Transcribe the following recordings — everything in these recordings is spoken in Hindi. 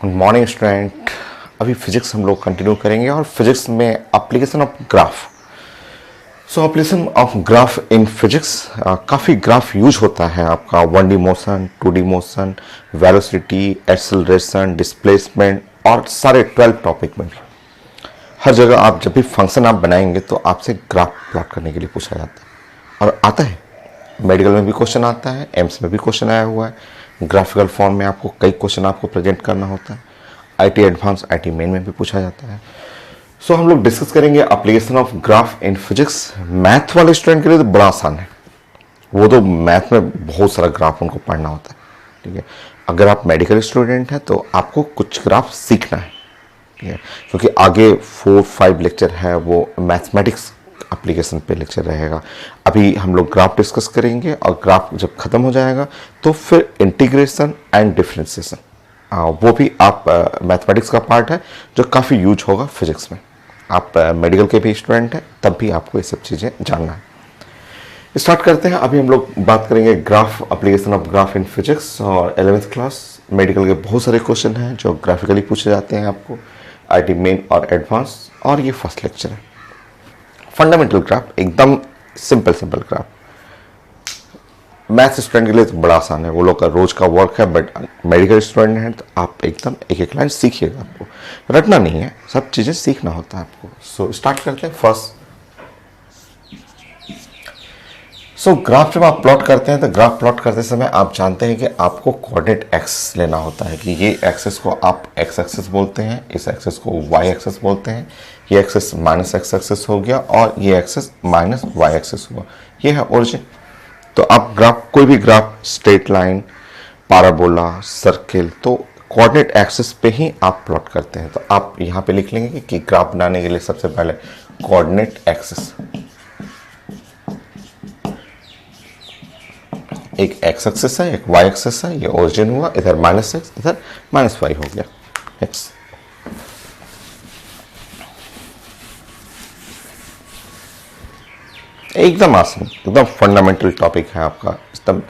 Good morning student. अभी फिजिक्स हम लोग कंटिन्यू करेंगे और फिजिक्स में application of graph. So application of graph in physics, काफ़ी ग्राफ यूज होता है आपका 1D motion, 2D motion, velocity, acceleration, displacement और सारे 12 टॉपिक में भी। हर जगह आप जब भी फंक्शन आप बनाएंगे तो आपसे ग्राफ प्लॉट करने के लिए पूछा जाता है और आता है। मेडिकल में भी क्वेश्चन आता है, एम्स में भी क्वेश्चन आया हुआ है। ग्राफिकल फॉर्म में आपको कई क्वेश्चन आपको प्रेजेंट करना होता है। आईटी एडवांस, आईटी मेन में भी पूछा जाता है। सो हम लोग डिस्कस करेंगे application of graph in physics. Math वाले स्टूडेंट के लिए तो बड़ा आसान है, वो तो मैथ में बहुत सारा ग्राफ उनको पढ़ना होता है। ठीक है, अगर आप मेडिकल स्टूडेंट हैं तो आपको कुछ ग्राफ सीखना है, ठीक है, क्योंकि आगे 4-5 लेक्चर है वो मैथमेटिक्स एप्लीकेशन पे लेक्चर रहेगा। अभी हम लोग ग्राफ डिस्कस करेंगे और ग्राफ जब खत्म हो जाएगा तो फिर इंटीग्रेशन एंड डिफरेंशिएशन, वो भी आप मैथमेटिक्स का पार्ट है जो काफ़ी यूज होगा फिजिक्स में। आप मेडिकल के भी स्टूडेंट हैं तब भी आपको ये सब चीज़ें जानना है। स्टार्ट करते हैं। अभी हम लोग बात करेंगे graph, application of graph in physics. और 11th क्लास मेडिकल के बहुत सारे क्वेश्चन हैं जो ग्राफिकली पूछे जाते हैं आपको, आईटी मेन और एडवांस, और ये फर्स्ट लेक्चर है। फंडामेंटल ग्राफ, एकदम सिंपल ग्राफ। मैथ्स स्टूडेंट के लिए तो बड़ा आसान है, वो लोग का रोज का वर्क है, बट मेडिकल स्टूडेंट हैं तो आप एकदम एक एक लाइन सीखिएगा। आपको रटना नहीं है, सब चीज़ें सीखना होता है आपको। सो स्टार्ट करते हैं। फर्स्ट, ग्राफ जब आप प्लॉट करते हैं तो ग्राफ प्लॉट करते समय आप जानते हैं कि आपको कोऑर्डिनेट एक्सिस लेना होता है कि ये एक्सिस को आप एक्स एक्सिस बोलते हैं, इस एक्सिस को वाई एक्सिस बोलते हैं, ये एक्सिस माइनस एक्स एक्सिस हो गया और ये एक्सिस माइनस वाई एक्सिस हुआ। ये है ओरिजिन। तो आप ग्राफ, कोई भी graph, straight line, parabola, circle, तो कोऑर्डिनेट एक्सिस पे ही आप प्लॉट करते हैं। तो आप यहाँ पे लिख लेंगे कि ग्राफ बनाने के लिए सबसे पहले कोऑर्डिनेट एक्सिस, एक एक्स एक्सिस है, एक वाई एक्सिस है, ये ओरिजिन हुआ, इधर माइनस एक्स, इधर माइनस वाई हो गया एक्स। एकदम आसान, एकदम फंडामेंटल टॉपिक है आपका, एकदम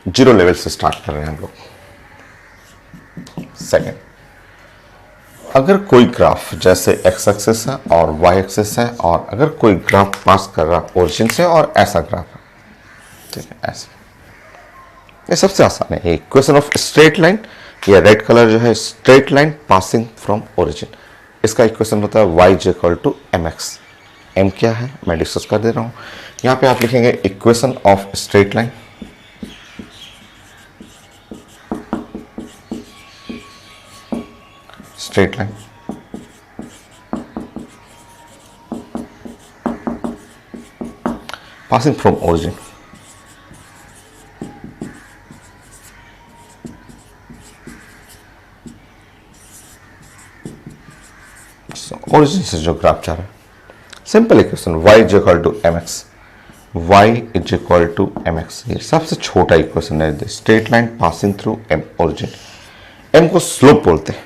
जीरो लेवल से स्टार्ट कर रहे हैं हम लोग। सेकेंड, अगर कोई ग्राफ जैसे एक्स एक्सिस है और वाई एक्सिस है और अगर कोई ग्राफ पास कर रहा ओरिजिन से और ऐसा ग्राफ है, ठीक है, ऐसे, ये सबसे आसान है। इक्वेशन ऑफ स्ट्रेट लाइन, ये रेड कलर जो है straight line passing from origin, इसका इक्वेशन होता है y equal to mx। m क्या है मैं डिस्कस कर दे रहा हूं। यहां पे आप लिखेंगे equation of straight line, straight line passing from origin. Origin से जो ग्राफ जा रहा है, simple equation y is equal to mx, y is equal to mx, ये सबसे छोटा इक्वेशन है। Straight line passing through m origin. m को स्लोप बोलते हैं,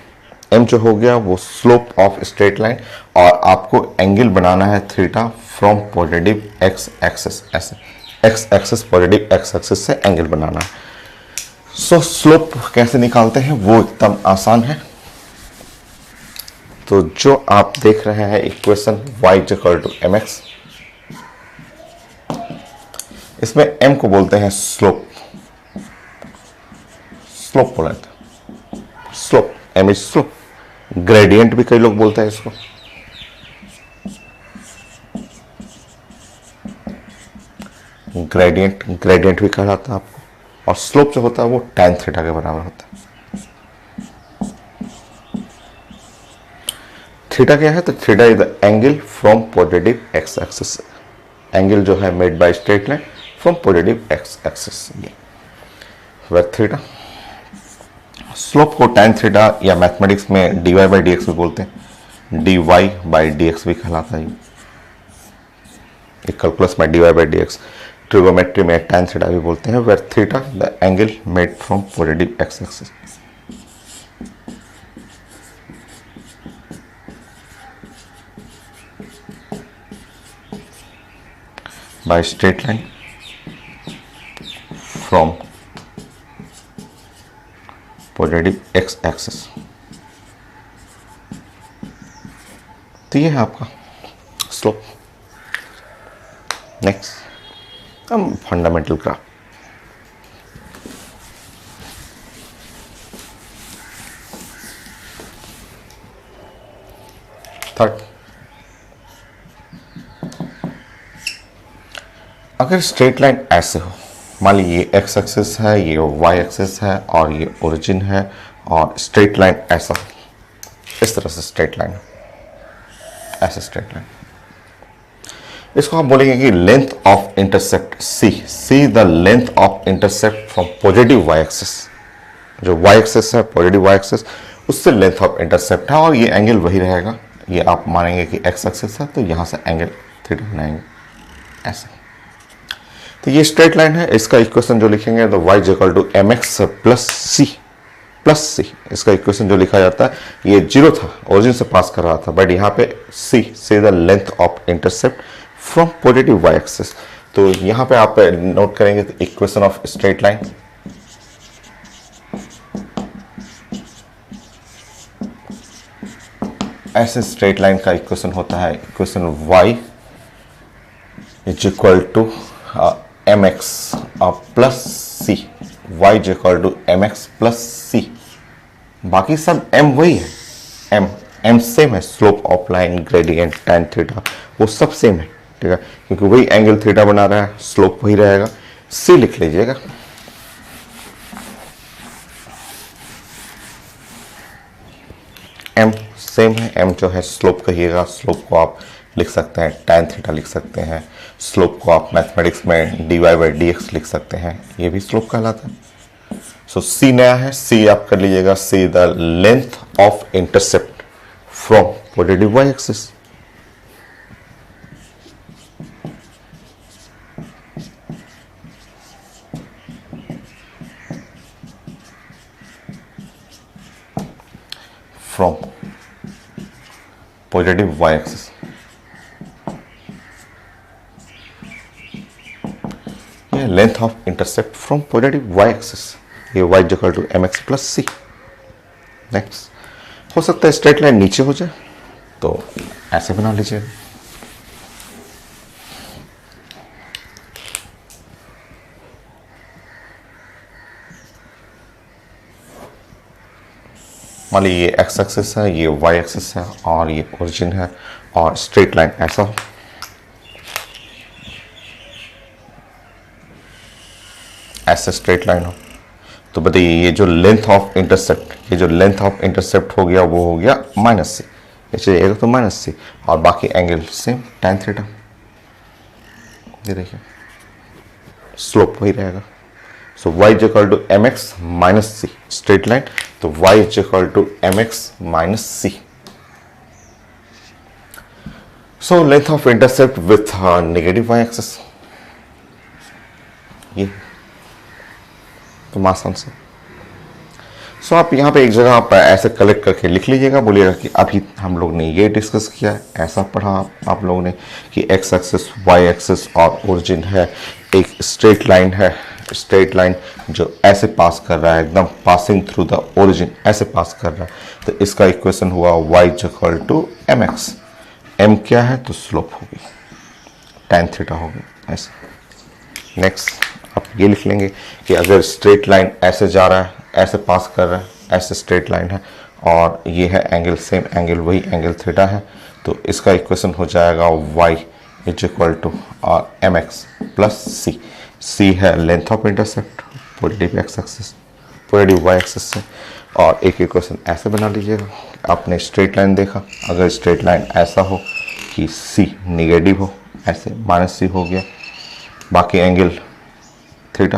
m जो हो गया वो स्लोप ऑफ स्ट्रेट लाइन, और आपको एंगल बनाना है theta from positive x axis, ऐसे x axis positive x axis से एंगल बनाना है। सो स्लोप कैसे निकालते हैं वो एकदम आसान है। तो जो आप देख रहे हैं equation y equal to mx, इसमें m को बोलते हैं स्लोप, स्लोप बोला था, slope, m is slope. Gradient भी कई लोग बोलते हैं इसको, ग्रेडियंट भी कहा जाता है आपको। और स्लोप जो होता है वो tan थीटा के बराबर होता है। थीटा क्या है, तो theta is the angle from positive x axis, angle जो है made by straight line from positive x axis, where theta. Slope को tan थीटा या मैथमेटिक्स में dy बाई dx भी बोलते हैं, dy बाई dx भी कहलाता है। कैलकुलस में dy बाई dx, ट्रिगोमेट्री में tan थीटा भी बोलते हैं, where theta the angle made from positive x axis. by straight line from positive x axis। तो ये है आपका स्लोप। नेक्स्ट हम फंडामेंटल ग्राफ। थर्ड, अगर स्ट्रेट लाइन ऐसे हो, मान लीजिए ये एक्स एक्सिस है, ये वाई एक्सिस है और ये ओरिजिन है, और स्ट्रेट लाइन ऐसा, इस तरह से स्ट्रेट लाइन, ऐसे स्ट्रेट लाइन, इसको आप बोलेंगे कि length of intercept C the length of intercept from positive Y axis, जो वाई एक्सिस है पॉजिटिव वाई एक्सिस, उससे लेंथ ऑफ इंटरसेप्ट है, और ये एंगल वही रहेगा। ये आप मानेंगे कि एक्स एक्सिस है, तो यहां से एंगल थीटा बनाएंगे ऐसे। तो ये स्ट्रेट लाइन है, इसका इक्वेशन जो लिखेंगे तो y equal to M X plus C, इसका इक्वेशन जो लिखा जाता है, ये जीरो था, ओरिजिन से पास कर रहा था, बट यहाँ पे C the length of intercept from positive Y axis. तो यहाँ पे आप नोट करेंगे तो इक्वेशन ऑफ स्ट्रेट लाइन, ऐसे स्ट्रेट लाइन का इक्वेशन होता है equation y is equal to M X plus C, Y is equal to M X plus C. बाकी सब m वही है, m सेम है, slope of line, gradient, tan theta, वो सब सेम है, ठीक है, क्योंकि वही एंगल थीटा बना रहा है, स्लोप वही रहेगा। c लिख लीजिएगा, m सेम है, m जो है स्लोप कहिएगा, स्लोप को आप लिख सकते हैं tan थीटा लिख सकते हैं, स्लोप को आप मैथमेटिक्स में dy बाई dx लिख सकते हैं, ये भी स्लोप कहलाता है। सो c नया है, c आप कर लीजिएगा, c the length of intercept from positive Y axis. From positive Y axis, ये length of intercept from positive Y axis, ये y equal to M X plus C. Next, हो सकता है स्ट्रेट लाइन नीचे हो जाए, तो ऐसे बना लीजिए, मान लीजिए ये एक्स एक्सिस है, ये वाई एक्सिस है और ये ओरिजिन है, और स्ट्रेट लाइन ऐसा हो, ऐसे स्ट्रेट लाइन हो, तो बताइए ये जो लेंथ ऑफ इंटरसेप्ट, ये जो लेंथ ऑफ इंटरसेप्ट हो गया वो हो गया माइनस सी, ये चलिएगा तो माइनस सी, और बाकी एंगल सेम tan थीटा। ये देखिए स्लोप वही रहेगा। So y equal to M X minus C, straight line, तो y equal to M X minus C. So length of intercept with negative Y axis, ये तो मास आंसर। सो आप यहाँ पे एक जगह आप ऐसे कलेक्ट करके लिख लीजिएगा, बोलिएगा कि अभी हम लोग ने ये डिस्कस किया है, ऐसा पढ़ा आप लोगों ने कि एक्स एक्सिस वाई एक्सिस और ओरिजिन है, एक स्ट्रेट लाइन है, स्ट्रेट लाइन जो ऐसे पास कर रहा है, एकदम पासिंग थ्रू द ओरिजिन, ऐसे पास कर रहा है, तो इसका इक्वेशन हुआ y equal to M X. M क्या है तो स्लोप होगी, tan थीटा होगी ऐसे। नेक्स्ट आप ये लिख लेंगे कि अगर स्ट्रेट लाइन ऐसे जा रहा है, ऐसे पास कर रहा है, ऐसे स्ट्रेट लाइन है, और ये है एंगल, सेम एंगल वही एंगल थीटा है, तो इसका इक्वेशन हो जाएगा y is equal to M X plus C. C है length of intercept positive x axis, positive Y axis से, और एक इक्वेशन ऐसे बना लीजिएगा। आपने स्ट्रेट लाइन देखा, अगर स्ट्रेट लाइन ऐसा हो कि सी निगेटिव हो, ऐसे माइनस सी हो गया, बाकी एंगल थीटा,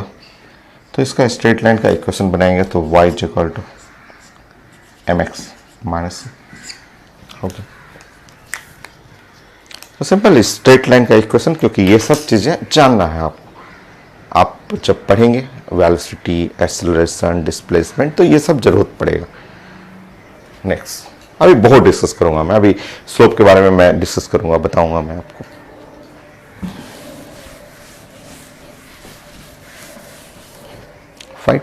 तो इसका स्ट्रेट लाइन का इक्वेशन बनाएंगे तो y equal to M X minus C हो गया। तो सिंपल स्ट्रेट लाइन का इक्वेशन, क्योंकि ये सब चीज़ें जानना है आपको, आप जब पढ़ेंगे वेलोसिटी, एक्सेलरेशन, डिस्प्लेसमेंट, तो ये सब जरूरत पड़ेगा। नेक्स्ट, अभी बहुत डिस्कस करूंगा मैं, अभी स्लोप के बारे में मैं डिस्कस करूंगा, बताऊंगा मैं आपको। फाइन,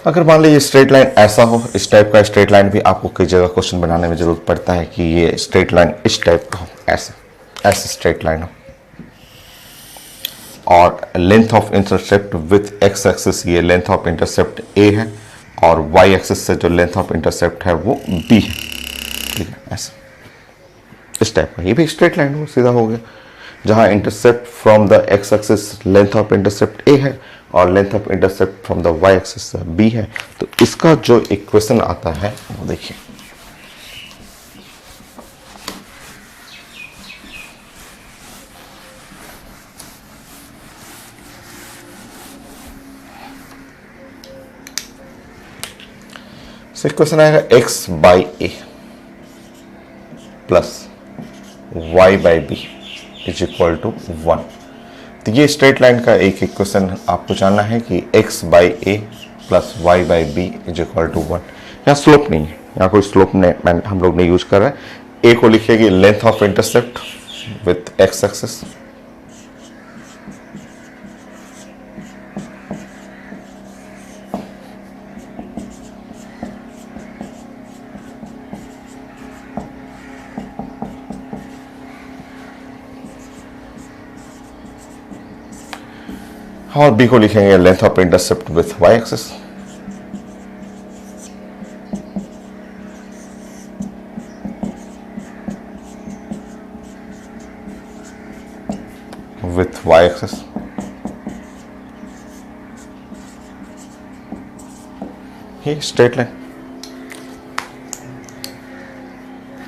अगर मान लीजिए स्ट्रेट लाइन ऐसा हो, इस टाइप का स्ट्रेट लाइन भी आपको कई जगह क्वेश्चन बनाने में जरूरत पड़ता है कि ये स्ट्रेट लाइन इस टाइप का हो, ऐसे ऐसे स्ट्रेट लाइन हो, और length of intercept with X axis, ये लेंथ ऑफ इंटरसेप्ट ए है और वाई एक्सिस से जो लेंथ ऑफ इंटरसेप्ट है वो बी है, ठीक है, ऐसे इस टाइप का, ये भी स्ट्रेट लाइन हो, सीधा हो गया, जहां intercept from the x axis length of intercept A है और length of intercept from the Y axis B है। तो इसका जो इक्वेशन आता है वो देखिए, इक्वेशन आएगा x by A plus y by B is equal to 1। तो ये स्ट्रेट लाइन का एक इक्वेशन आपको जानना है कि x by A plus Y by B is equal to 1। यहाँ स्लोप नहीं है, यहाँ कोई स्लोप नहीं, हम लोग नहीं यूज कर रहे हैं। ए को लिखेगी length of intercept with X axis, और बी को लिखेंगे length of intercept with Y axis, with Y axis. ये स्ट्रेट लाइन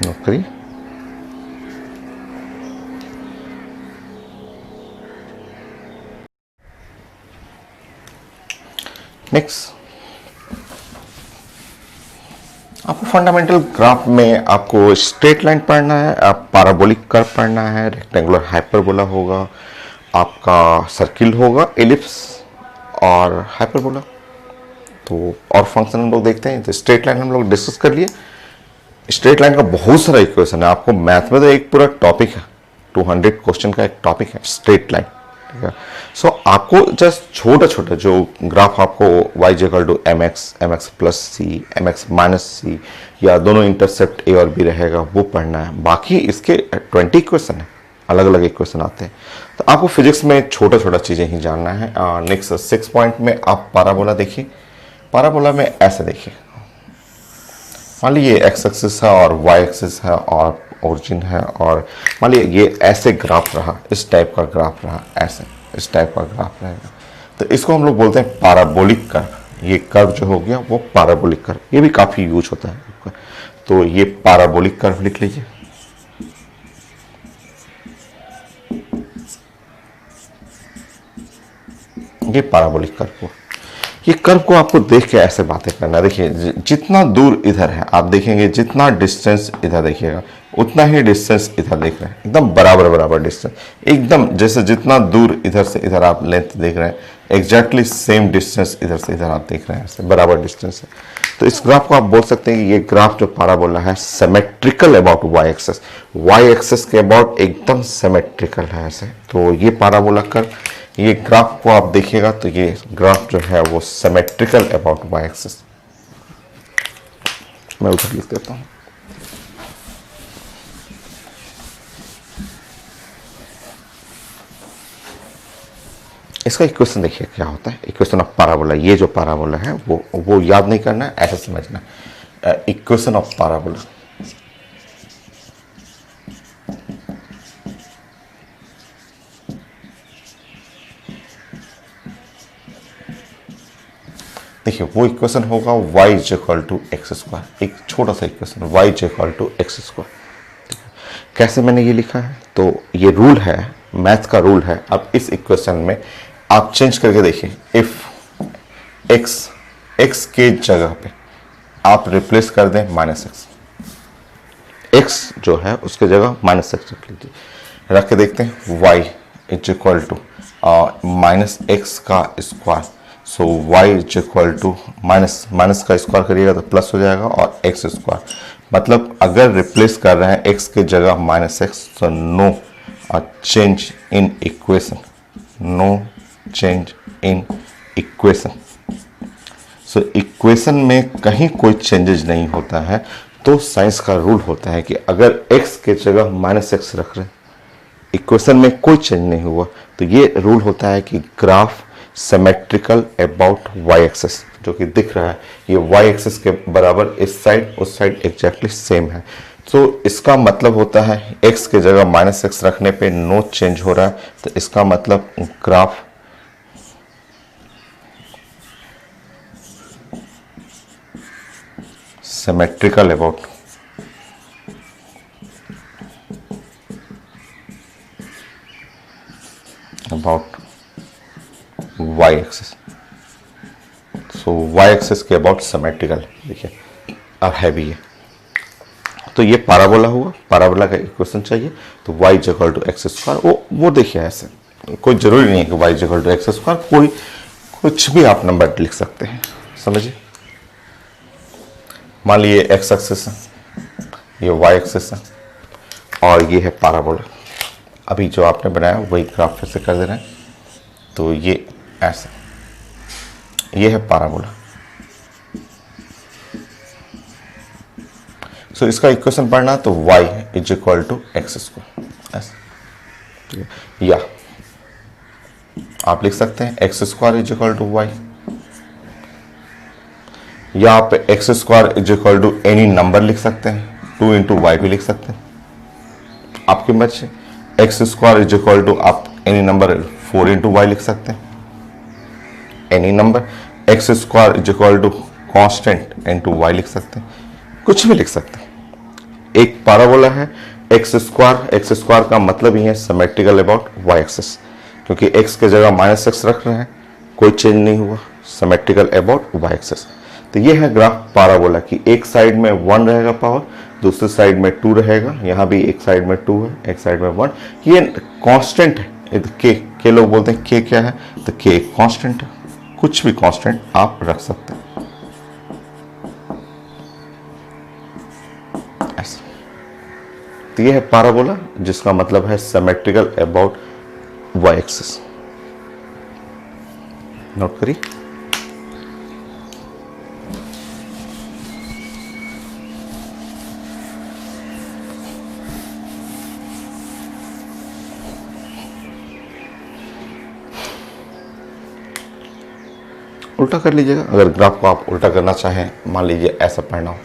नौकरी। नेक्स्ट, आपको फंडामेंटल ग्राफ में आपको स्ट्रेट लाइन पढ़ना है, आप पैराबोलिक कर्व पढ़ना है, रेक्टेंगुलर हाइपरबोला होगा, आपका सर्किल होगा, एलिप्स और हाइपरबोला। तो और फंक्शन हम लोग देखते हैं। तो स्ट्रेट लाइन हम लोग डिस्कस कर लिए। स्ट्रेट लाइन का बहुत सारा इक्वेशन है, आपको मैथ में तो एक पूरा टॉपिक है, 200 क्वेश्चन का एक टॉपिक है स्ट्रेट लाइन, ठीक है। सो आपको जस्ट छोटा छोटा जो ग्राफ आपको y equal to M X plus C, M X minus C, या दोनों इंटरसेप्ट ए और बी रहेगा वो पढ़ना है। बाकी इसके 20 इक्वेशन है, अलग अलग इक्वेशन आते हैं। तो आपको फिजिक्स में छोटा छोटा चीज़ें ही जानना है। नेक्स्ट 6 पॉइंट में आप पैराबोला देखिए। पैराबोला में ऐसे देखिए, मान लीजिए एक्स एक्सिस है और वाई एक्सिस है और ओरिजिन है, और मान लीजिए ये ऐसे ग्राफ रहा, इस टाइप का ग्राफ रहा, ऐसे इस टाइप का ग्राफ रहेगा। तो इसको हम लोग बोलते हैं पैराबोलिक कर्व। ये कर्व जो हो गया वो पैराबोलिक कर्व, ये भी काफ़ी यूज होता है। तो ये पैराबोलिक कर्व लिख लीजिए। ये पैराबोलिक कर्व को, ये कर्व को आपको देख के ऐसे बातें करना। देखिए जितना दूर इधर है आप देखेंगे, जितना डिस्टेंस इधर देखिएगा उतना ही डिस्टेंस इधर देख रहे हैं, एकदम बराबर बराबर डिस्टेंस, एकदम जैसे जितना दूर इधर से इधर आप लेंथ देख रहे हैं, एग्जैक्टली सेम डिस्टेंस इधर से इधर आप देख रहे हैं, ऐसे बराबर डिस्टेंस है। तो इस ग्राफ को आप बोल सकते हैं कि ये ग्राफ जो पैराबोला है symmetrical about Y axis, Y axis के अबाउट एकदम सिमेट्रिकल है ऐसे। तो ये पैराबोला कर्व, ये ग्राफ को आप देखिएगा तो ये ग्राफ जो है वो सिमेट्रिकल अबाउट वाई एक्सिस। मैं उधर लिख देता हूं। इसका इक्वेशन देखिए क्या होता है, इक्वेशन ऑफ पैराबोला। ये जो पैराबोला है वो याद नहीं करना है, ऐसा समझना है। इक्वेशन ऑफ पैराबोला, देखिए वो इक्वेशन होगा y is equal to X square, एक छोटा सा equation y is equal to X square. कैसे मैंने ये लिखा है, तो ये रूल है, मैथ का रूल है। अब इस इक्वेशन में आप चेंज करके देखिए, इफ x के जगह पे आप रिप्लेस कर दें माइनस x जो है उसके जगह माइनस एक्स रख लीजिए, रख के देखते हैं y is equal to minus X का square. So y is equal to minus का स्क्वायर करिएगा तो प्लस हो जाएगा और एक्स स्क्वायर। मतलब अगर रिप्लेस कर रहे हैं x के जगह माइनस एक्स, तो no change in equation, no change in equation. So equation में कहीं कोई चेंजेज नहीं होता है, तो साइंस का रूल होता है कि अगर x के जगह -x रख रहे हैं, इक्वेशन में कोई चेंज नहीं हुआ, तो ये रूल होता है कि graph symmetrical about y axis. जो कि दिख रहा है ये y एक्सिस के बराबर, इस साइड उस साइड एग्जैक्टली सेम है। तो इसका मतलब होता है x के जगह -x रखने पे नो चेंज हो रहा है, तो इसका मतलब graph symmetrical about y axis. So y axis के अबाउट सिमेट्रिकल। देखिए अब है भी ये, तो ये पैराबोला हुआ, पैराबोला का इक्वेशन चाहिए, तो y equal to X square. वो देखिए ऐसे, कोई जरूरी नहीं है कि y equal to X square, कोई कुछ भी आप नंबर लिख सकते हैं, समझिए। मान लीजिए x एक्सिस है, ये y एक्सिस है, और ये है पैराबोला। अभी जो आपने बनाया वही ग्राफ फिर से कर दे रहे हैं, तो ये ऐसा, ये है पैराबोला। सो इसका इक्वेशन पढ़ना तो y is equal to X square ऐसा, या आप लिख सकते हैं X square is equal to Y, या आप x square is equal to any number लिख सकते हैं, 2 इंटू वाई भी लिख सकते हैं, आपकी मर्जी। X square is equal to आप एनी नंबर 4 इंटू वाई लिख सकते हैं, any number. X square is equal to constant into Y लिख सकते हैं, कुछ भी लिख सकते हैं। एक पैराबोला है, एक्स स्क्वायर का मतलब ही है सिमेट्रिकल अबाउट वाई एक्सिस, क्योंकि एक्स के जगह -x रख रहे हैं, कोई चेंज नहीं हुआ, सिमेट्रिकल अबाउट वाई एक्सिस। तो ये है ग्राफ पैराबोला की, एक साइड में 1 रहेगा पावर, दूसरी साइड में 2 रहेगा, यहाँ भी एक साइड में 2 है, एक साइड में 1। ये कांस्टेंट है, के लोग बोलते हैं के क्या है, तो के कांस्टेंट है, कुछ भी कांस्टेंट आप रख सकते हैं ऐसा। तो ये है पैराबोला, जिसका मतलब है symmetrical about Y axis. Note करिए। उल्टा कर लीजिएगा, अगर ग्राफ को आप उल्टा करना चाहें, मान लीजिए ऐसा पढ़ना हो,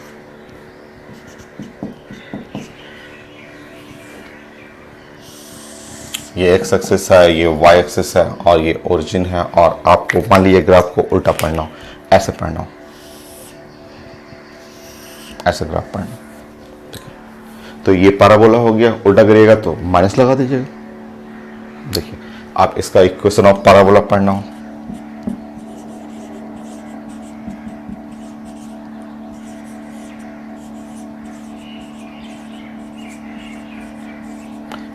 ये एक्स एक्सिस है, ये वाई एक्सिस है, और ये ओरिजिन है, और आपको मान लीजिए ग्राफ को उल्टा पढ़ना हो, ऐसे पढ़ना हो, ऐसे ग्राफ पढ़ना, तो ये पैराबोला हो गया। उल्टा करिएगा तो माइनस लगा दीजिएगा। देखिए आप इसका इक्वेशन ऑफ पैराबोला पढ़ना हो,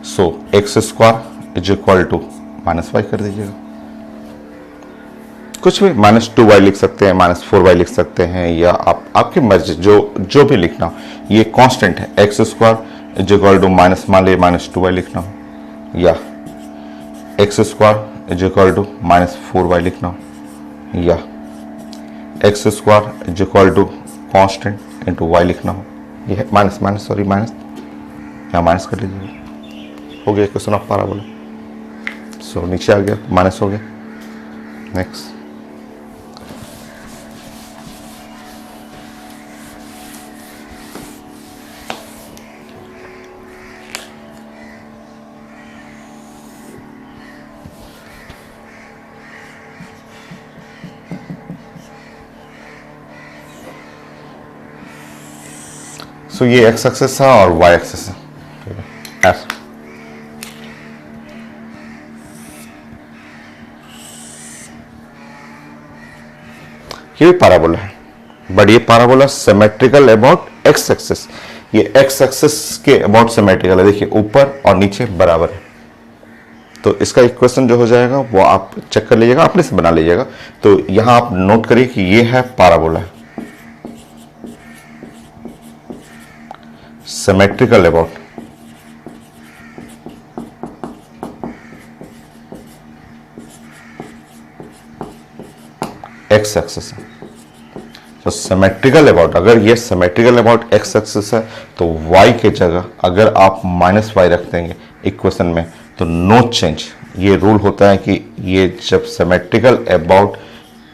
so x square is equal to -y कर दीजिएगा, कुछ भी, -2y लिख सकते हैं, -4y लिख सकते हैं, या आप आपकी मर्जी, जो भी लिखना हो। ये कांस्टेंट है, x square is equal to मान लीजिए -2y लिखना हो, या X square is equal to -4y लिखना हो, या X square is equal to constant into Y लिखना हो। ये है माइनस यहाँ माइनस कर लीजिए, हो गया क्वेश्चन ऑफ पैराबोला। सो नीचे आ गया, माइनस हो गया। नेक्स्ट, सो ये एक्स एक्सिस है और वाई एक्सिस है, ऐसा। ये भी पैराबोला है, बट ये parabola symmetrical about x axis. ये एक्स एक्सिस के अबाउट सिमेट्रिकल है, देखिए ऊपर और नीचे बराबर है। तो इसका इक्वेशन जो हो जाएगा वो आप चेक कर लीजिएगा, अपने से बना लीजिएगा। तो यहां आप नोट करिए कि ये है parabola, symmetrical about x axis है। तो सिमेट्रिकल अबाउट, अगर ये सिमेट्रिकल अबाउट एक्स एक्सिस है तो y के जगह अगर आप माइनस वाई रख देंगे इक्वेशन में तो नो चेंज। ये रूल होता है कि ये जब सिमेट्रिकल अबाउट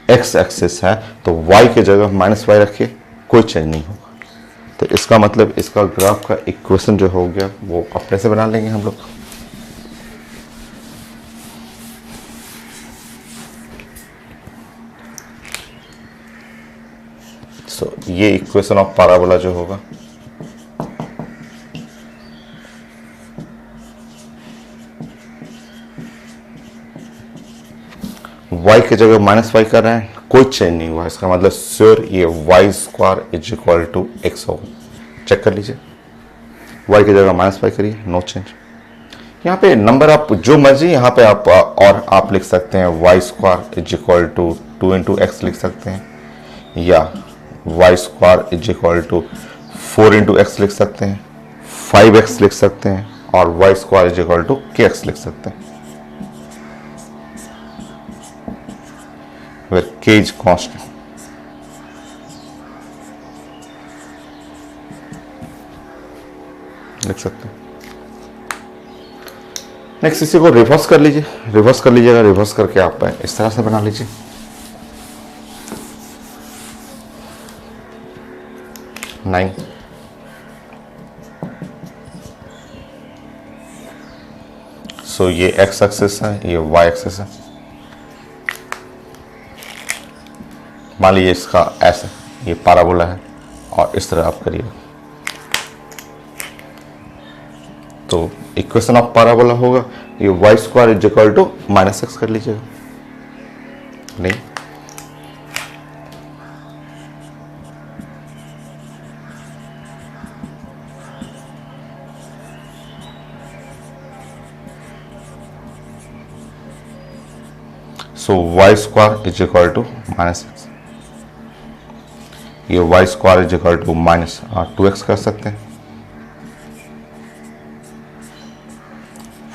एक्स एक्सिस है तो y के जगह माइनस वाई रखिए, कोई चेंज नहीं होगा। तो इसका मतलब इसका ग्राफ का इक्वेशन जो हो गया वो अपने से बना लेंगे हम लोग। ये इक्वेशन ऑफ पैराबोला जो होगा y के जगह माइनस वाई कर रहे हैं, कोई चेंज नहीं हुआ, इसका मतलब श्योर ये Y square is equal to X होगा। चेक कर लीजिए, y की जगह माइनस वाई करिए, नो चेंज। यहाँ पे नंबर आप जो मर्जी यहाँ पे आप और आप लिख सकते हैं, Y square is equal to 2 into X लिख सकते हैं, या Y square is equal to 4 into X लिख सकते हैं, 5x लिख सकते हैं, और Y square is equal to K X लिख सकते हैं, where k is constant। लिख सकते हैं। नेक्स्ट इसी को रिवर्स कर लीजिए, रिवर्स कर लीजिएगा, रिवर्स करके आप इस तरह से बना लीजिए। नाइन सो ये एक्स एक्सिस है, ये वाई एक्सिस है। मान लीजिए इसका ऐसे ये पैराबोला है और इस तरह आप करिए तो इक्वेशन ऑफ पैराबोला होगा ये Y square is equal to minus X कर लीजिएगा। नहीं, so Y square is equal to minus X, ये Y square is equal to minus 2x कर सकते हैं,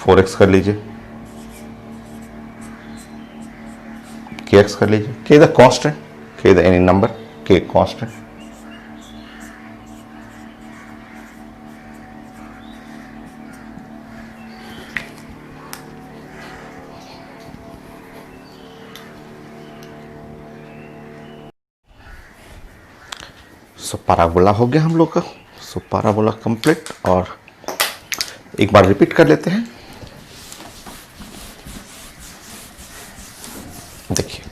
4x कर लीजिए, kx कर लीजिए, k the constant, k the any number, k constant. So parabola हो गया हम लोग का। सो पैराबोला कंप्लीट, और एक बार रिपीट कर लेते हैं। देखिए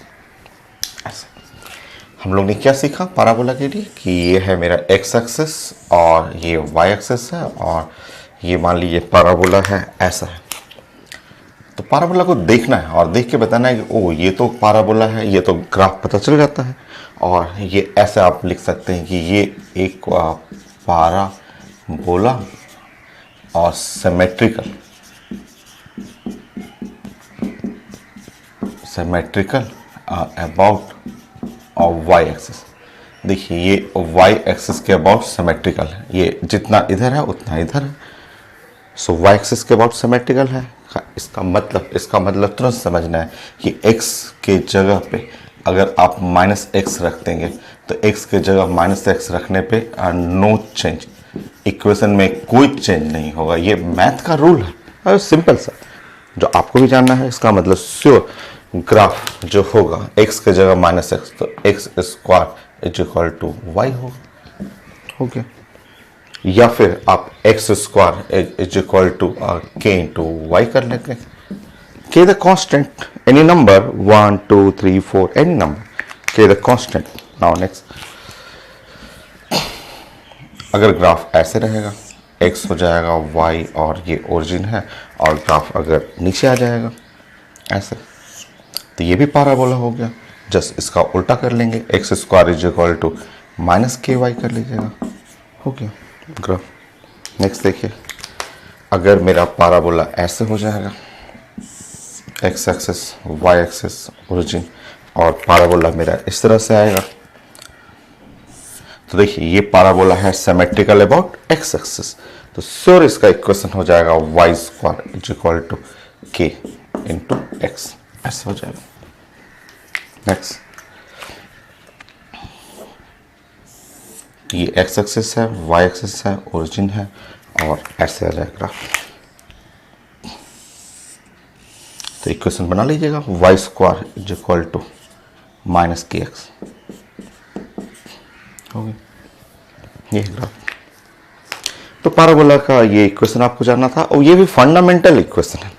ऐसे हम लोग ने क्या सीखा पैराबोला के लिए कि ये है मेरा एक्स एक्सिस और ये वाई एक्सिस है, और ये मान लीजिए पैराबोला है, ऐसा है। तो पैराबोला को देखना है और देख के बताना है कि ओ ये तो पैराबोला है, ये तो ग्राफ पता चल जाता है। और ये ऐसे आप लिख सकते हैं कि ये एक पैराबोला और सिमेट्रिकल अबाउट और वाई एक्सिस। देखिए ये वाई एक्सिस के अबाउट सिमेट्रिकल है, ये जितना इधर है उतना इधर है। सो वाई एक्सिस के अबाउट सिमेट्रिकल है। इसका मतलब तुरंत समझना है कि x के जगह पे अगर आप माइनस एक्स रख देंगे तो x के जगह माइनस एक्स रखने पे नो चेंज, इक्वेशन में कोई चेंज नहीं होगा। ये मैथ का रूल है, सिंपल सा, जो आपको भी जानना है। इसका मतलब श्योर ग्राफ जो होगा x के जगह माइनस एक्स तो x square is equal to y होगा, हो गया। या फिर आप x square is equal to k into y कर लेंगे, k the constant, any number 1 2 3 4 any number, k the constant. Now next, अगर ग्राफ ऐसे रहेगा x हो जाएगा y और ये ओरिजिन है, और ग्राफ अगर नीचे आ जाएगा ऐसे तो ये भी पैराबोला हो गया। जस्ट इसका उल्टा कर लेंगे, x square is equal to minus k y कर लीजिएगा, हो गया ग्राफ। नेक्स्ट देखिए, अगर मेरा पैराबोला ऐसे हो जाएगा, x axis Y axis origin, और पैराबोला मेरा इस तरह से आएगा, तो देखिए ये पैराबोला है सिमेट्रिकल अबाउट एक्स एक्सिस। तो श्योर इसका इक्वेशन हो जाएगा y square is equal to k into x, ऐसे हो जाएगा। नेक्स्ट, ये एक्स एक्सिस है, वाई एक्सिस है, ओरिजिन है, और ऐसे आ जाएगा। तो इक्वेशन बना लीजिएगा, y square is equal to minus k x हो गई ये ग्राफ। तो पैराबोला का ये इक्वेशन आपको जानना था, और ये भी फंडामेंटल इक्वेशन है।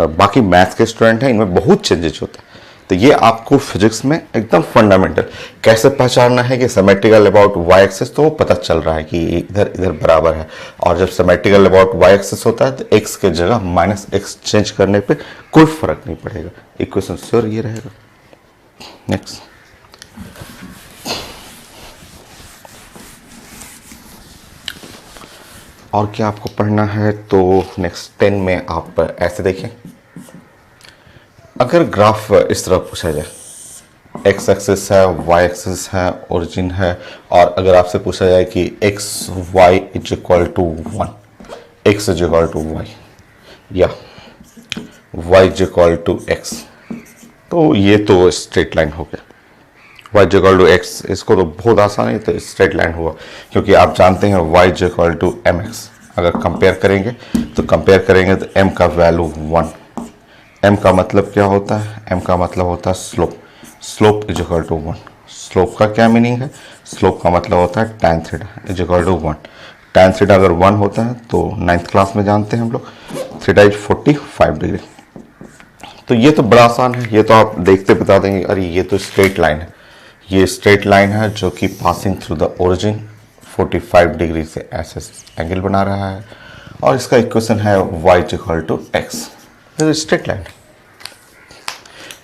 बाकी मैथ्स के स्टूडेंट हैं इनमें बहुत चेंजेस होता है, तो ये आपको फिजिक्स में एकदम फंडामेंटल कैसे पहचानना है कि सिमेट्रिकल अबाउट वाई एक्सिस, तो वो पता चल रहा है कि इधर इधर बराबर है। और जब सिमेट्रिकल अबाउट वाई एक्सिस होता है तो एक्स के जगह माइनस एक्स चेंज करने पे कोई फर्क नहीं पड़ेगा। इक्वेशन श्योर ये रहेगा। नेक्स्ट, और क्या आपको पढ़ना है, तो नेक्स्ट 10 में आप ऐसे देखें, अगर ग्राफ इस तरह पूछा जाए, एक्स एक्सिस है, वाई एक्सिस है, ओरिजिन है, और अगर आपसे पूछा जाए कि X Y is equal to 1, X is equal to Y या Y is equal to X, तो ये तो स्ट्रेट लाइन हो गया। Y is equal to X, इसको तो बहुत आसान है, तो स्ट्रेट लाइन हुआ, क्योंकि आप जानते हैं y is equal to M x. अगर कंपेयर करेंगे तो एम का वैल्यू 1, एम का मतलब क्या होता है, एम का मतलब होता है slope, slope is equal to 1। Slope का क्या मीनिंग है, स्लोप का मतलब होता है tan theta is equal to 1। tan theta अगर 1 होता है तो 9th क्लास में जानते हैं हम लोग, थीटा इज 45 डिग्री। तो ये तो बड़ा आसान है, ये तो आप देखते बता देंगे अरे ये तो स्ट्रेट लाइन है। ये स्ट्रेट लाइन है जो कि passing through the origin 45 degree से ऐसे एंगल बना रहा है, और इसका इक्वेशन है y is equal to x, straight line.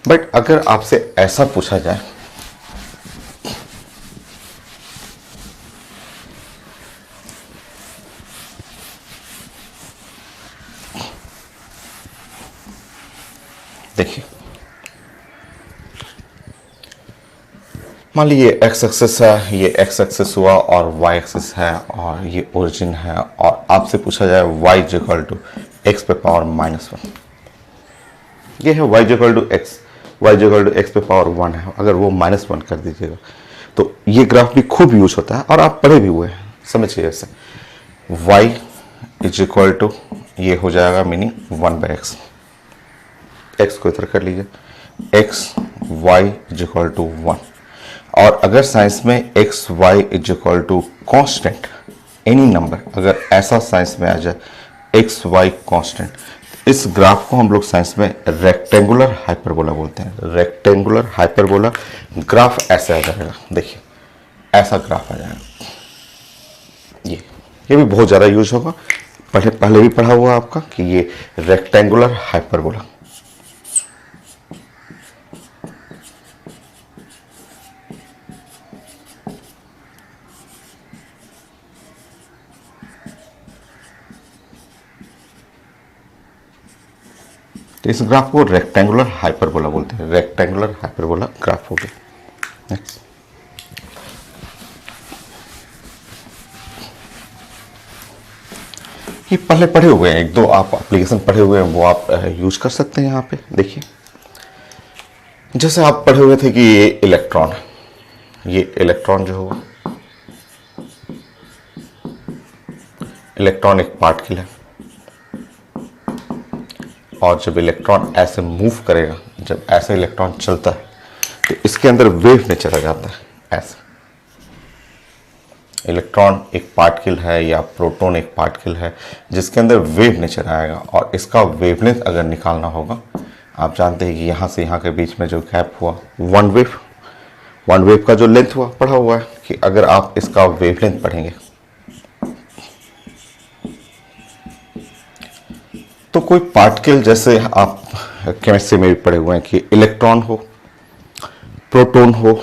But अगर आपसे ऐसा पूछा जाए, देखिए मान लीजिए एक्स एक्सिस है, ये एक्स एक्सिस हुआ और वाई एक्सिस है और ये ओरिजिन है, और आपसे पूछा जाए y is equal to x पे पावर -1, ये है y is equal to x, y is equal to x पे पावर 1 है, अगर वो -1 कर दीजिएगा तो ये ग्राफ भी खूब यूज होता है और आप पढ़े भी हुए हैं, समझिए ऐसे y इज इक्वल टू ये हो जाएगा मीनिंग 1/x, x को इधर कर लीजिए, x y is equal to 1। और अगर साइंस में x Y is equal to constant any number, अगर ऐसा साइंस में आ जाए एक्स वाई कॉन्स्टेंट, इस ग्राफ को हम लोग साइंस में रेक्टेंगुलर हाइपरबोला बोलते हैं। रेक्टेंगुलर हाइपरबोला ग्राफ ऐसे आ जाएगा, देखिए ऐसा ग्राफ आ जाएगा। ये भी बहुत ज़्यादा यूज होगा, पहले भी पढ़ा हुआ आपका कि ये रेक्टेंगुलर हाइपरबोला। तो इस ग्राफ को रेक्टेंगुलर हाइपरबोला बोलते हैं, रेक्टेंगुलर हाइपरबोला ग्राफ हो गया। नेक्स्ट, ये पहले पढ़े हुए हैं, एक दो आप एप्लीकेशन पढ़े हुए हैं, वो आप यूज कर सकते हैं। यहाँ पे देखिए, जैसे आप पढ़े हुए थे कि ये इलेक्ट्रॉन है, ये इलेक्ट्रॉन जो होगा, इलेक्ट्रॉन एक पार्टिकल है, और जब इलेक्ट्रॉन ऐसे मूव करेगा, जब ऐसे इलेक्ट्रॉन चलता है तो इसके अंदर वेव में चला जाता है। ऐसे इलेक्ट्रॉन एक पार्टिकल है या प्रोटॉन एक पार्टिकल है जिसके अंदर वेव नेचर आएगा, और इसका वेवलेंथ अगर निकालना होगा, आप जानते हैं कि यहाँ से यहाँ के बीच में जो गैप हुआ वन वेव का जो लेंथ हुआ, पढ़ा हुआ है कि अगर आप इसका वेवलेंथ पढ़ेंगे तो कोई पार्टिकल, जैसे आप केमिस्ट्री में भी पढ़े हुए हैं कि इलेक्ट्रॉन हो, प्रोटॉन हो,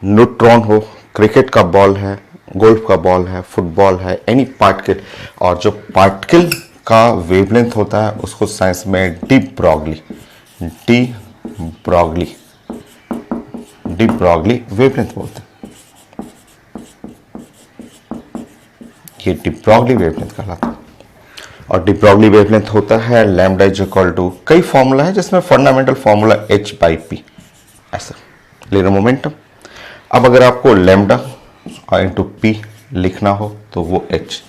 न्यूट्रॉन हो, क्रिकेट का बॉल है, गोल्फ का बॉल है, फुटबॉल है, एनी पार्टिकल, और जो पार्टिकल का वेवलेंथ होता है उसको साइंस में डी ब्रॉगली वेवलेंथ बोलते हैं। ये डी ब्रॉगली वेवलेंथ कहलाता है। और डी ब्रॉगली वेवलेंथ होता है लैम्डा इज इक्वल टू, कई फॉर्मूला है जिसमें फंडामेंटल फॉर्मूला h/p, ऐसा लिनियर मोमेंटम। अब अगर आपको लैम्डा और इंटू पी लिखना हो तो वो h।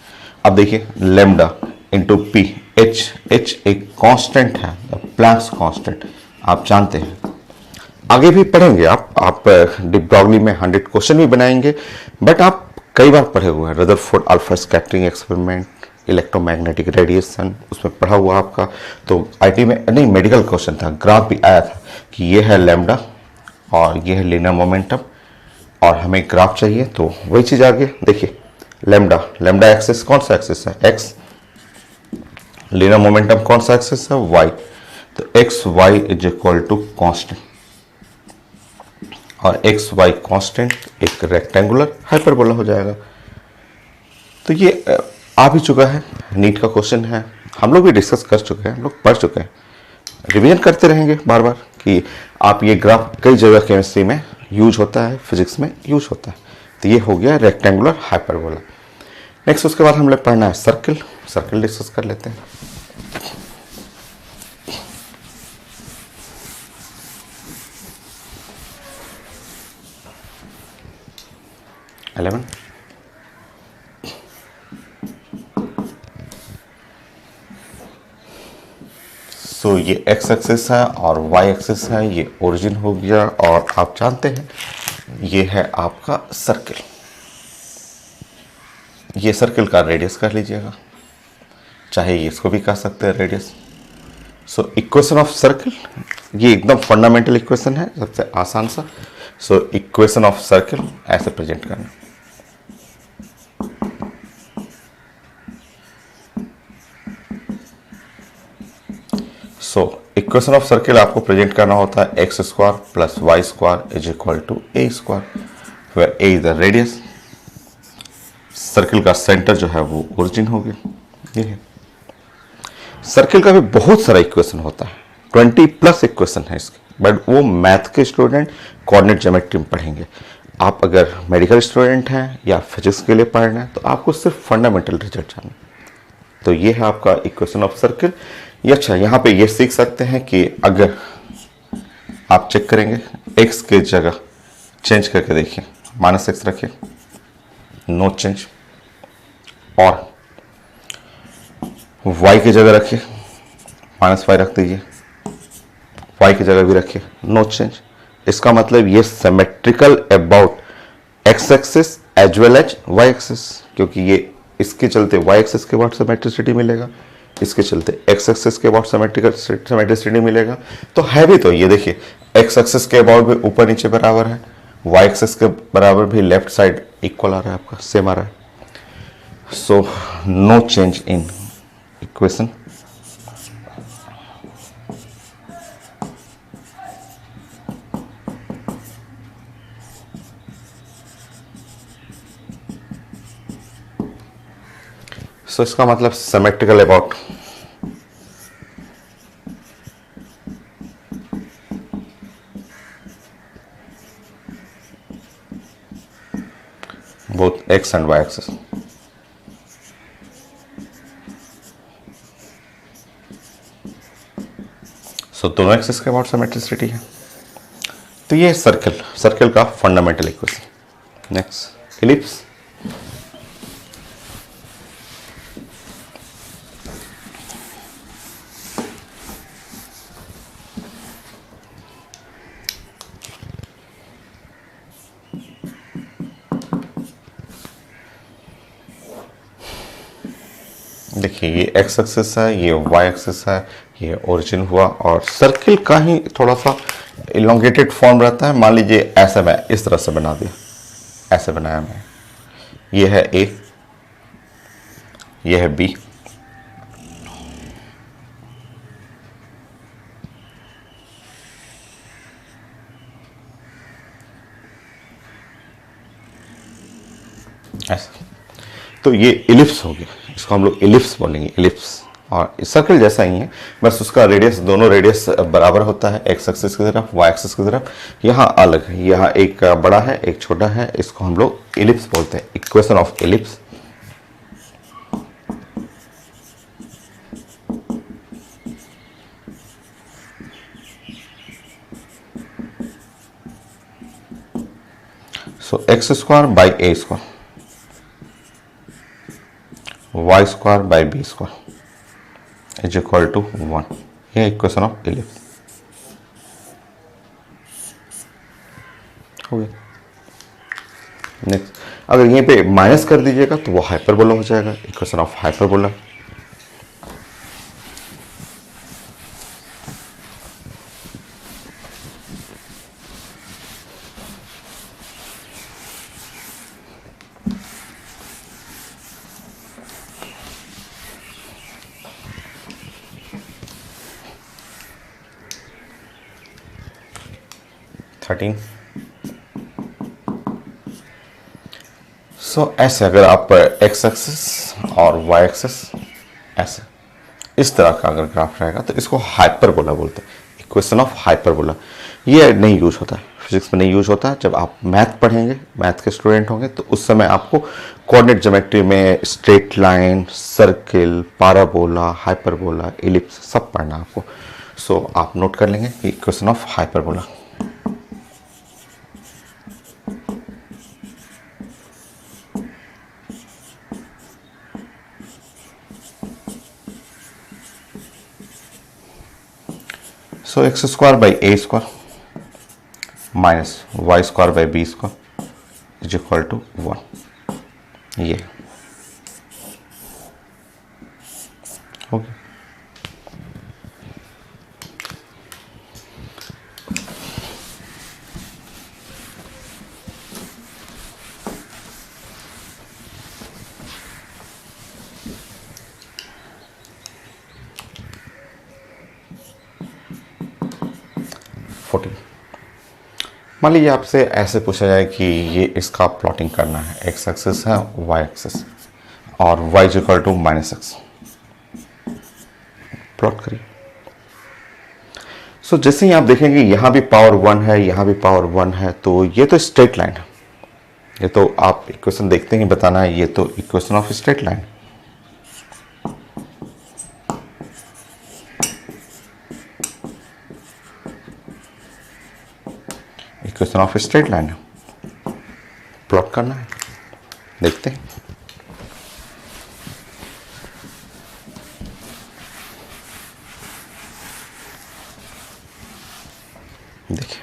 अब देखिए लेमडा इंटू पी, एच एक कांस्टेंट है, प्लैंक्स कांस्टेंट, आप जानते हैं। आगे भी पढ़ेंगे आप डी ब्रॉगली में 100 क्वेश्चन भी बनाएंगे, बट आप कई बार पढ़े हुए हैं। Rutherford alpha scattering experiment, electromagnetic radiation, उसमें पढ़ा हुआ आपका। तो आईटी में नहीं, मेडिकल क्वेश्चन था, ग्राफ भी आया था कि ये है लैम्डा और ये है लीनियर मोमेंटम और हमें ग्राफ चाहिए। तो वही चीज आगे देखिए, लैम्डा एक्सिस कौन सा एक्सिस है, एक्स। लीनियर मोमेंटम कौन सा एक्सिस है, वाई। तो x Y is equal to constant, और एक्स वाई कॉन्स्टेंट एक रेक्टेंगुलर हाइपरबोला हो जाएगा। तो ये आ भी चुका है, नीट का क्वेश्चन है, हम लोग भी डिस्कस कर चुके हैं, हम लोग पढ़ चुके हैं। रिवीजन करते रहेंगे बार बार कि आप ये ग्राफ कई जगह केमिस्ट्री में यूज होता है, फिजिक्स में यूज होता है। तो ये हो गया रेक्टेंगुलर हाइपरबोला। नेक्स्ट उसके बाद हम लोग पढ़ना है सर्किल। सर्किल डिस्कस कर लेते हैं। सो ये एक्स एक्सिस है और वाई एक्सिस है, ये ओरिजिन हो गया। और आप जानते हैं ये है आपका सर्किल। ये सर्किल का रेडियस कर लीजिएगा, चाहे ये इसको भी कह सकते हैं radius. So equation of circle, ये एकदम फंडामेंटल इक्वेशन है, सबसे आसान सा। सो इक्वेशन ऑफ सर्किल ऐसे प्रेजेंट करना। सो इक्वेशन ऑफ सर्किल आपको प्रेजेंट करना होता है x square plus y square is equal to a square, where a is the radius. Circle का सेंटर जो है वो ओरिजिन हो गया। ये है सर्किल का भी बहुत सारा इक्वेशन होता है, 20+ इक्वेशन है इसके, बट वो मैथ के स्टूडेंट कोऑर्डिनेट ज्योमेट्री में पढ़ेंगे। आप अगर मेडिकल स्टूडेंट हैं या फिजिक्स के लिए पढ़ रहे हैं तो आपको सिर्फ फंडामेंटल रिजल्ट जानना। तो ये है आपका इक्वेशन ऑफ सर्किल। ये अच्छा, यहाँ पे ये सीख सकते हैं कि अगर आप चेक करेंगे x के जगह चेंज करके देखिए, -x रखिए, नो चेंज, और y की जगह रखिए -y रख दीजिए, y की जगह भी रखिए, नो चेंज। इसका मतलब ये symmetrical about x axis as well as y axis, क्योंकि ये इसके चलते y एक्सिस के बाद सिमेट्रिसिटी मिलेगा, इसके चलते x एक्सिस के अबाउट सिमेट्रिसिटी मिलेगा। तो है भी, तो ये देखिए x एक्सिस के अबाउट भी ऊपर नीचे बराबर है, y एक्सिस के बराबर भी लेफ्ट साइड इक्वल आ रहा है, आपका सेम आ रहा है। So no change in equation. So इसका मतलब symmetrical about both x and y axis। So दोनों एक्सिस के अबाउट सिमेट्रिसिटी है। तो ये सर्किल का फंडामेंटल इक्वेशन। Next ellipse. देखिए ये एक्स एक्सिस है, ये वाई एक्सिस है, ये ओरिजिन हुआ। और सर्किल का ही थोड़ा सा इलोंगेटेड फॉर्म रहता है। मान लीजिए ऐसे मैं इस तरह से बना दिया, ऐसे बनाया मैं, ये है ए, ये है बी, ऐसा। तो ये इलिप्स हो गया, इसको हम लोग इलिप्स बोलेंगे, इलिप्स। और सर्कल जैसा ही है, बस उसका रेडियस, दोनों रेडियस बराबर होता है, एक्स एक्सिस की तरफ, वाई एक्सिस की तरफ। यहाँ अलग है, यहाँ एक बड़ा है एक छोटा है, इसको हम लोग इलिप्स बोलते हैं, equation of ellipse. So x square by a square, y square by b square is equal to 1। ये इक्वेशन ऑफ इलिप्स हो गया। नेक्स्ट, अगर यहीं पे माइनस कर दीजिएगा तो वो हाइपरबोला हो जाएगा, इक्वेशन ऑफ हाइपरबोला। सो ऐसे अगर आप एक्स एक्सिस और वाई एक्सिस ऐसे इस तरह का अगर ग्राफ रहेगा तो इसको हाइपरबोला बोलते हैं, इक्वेशन ऑफ हाइपरबोला। ये नहीं यूज होता है फिजिक्स में, नहीं यूज होता है। जब आप मैथ पढ़ेंगे, मैथ के स्टूडेंट होंगे, तो उस समय आपको कोऑर्डिनेट ज्योमेट्री में straight line, circle, parabola, hyperbola, ellipse सब पढ़ना आपको। सो आप नोट कर लेंगे कि equation of hyperbola. So x square by a square minus y square by b square is equal to 1। ये ओके। मान लीजिए आपसे ऐसे पूछा जाए कि ये इसका प्लॉटिंग करना है, एक्स एक्सिस है, वाई एक्सिस, और y is equal to minus x, plot करिए। सो जैसे ही आप देखेंगे यहां भी पावर 1 है, यहां भी पावर 1 है, तो ये तो स्ट्रेट लाइन है। ये तो आप इक्वेशन देखते ही बताना है, ये तो equation of straight line. Equation of straight line है, प्लॉट करना है, देखते हैं। देखिए,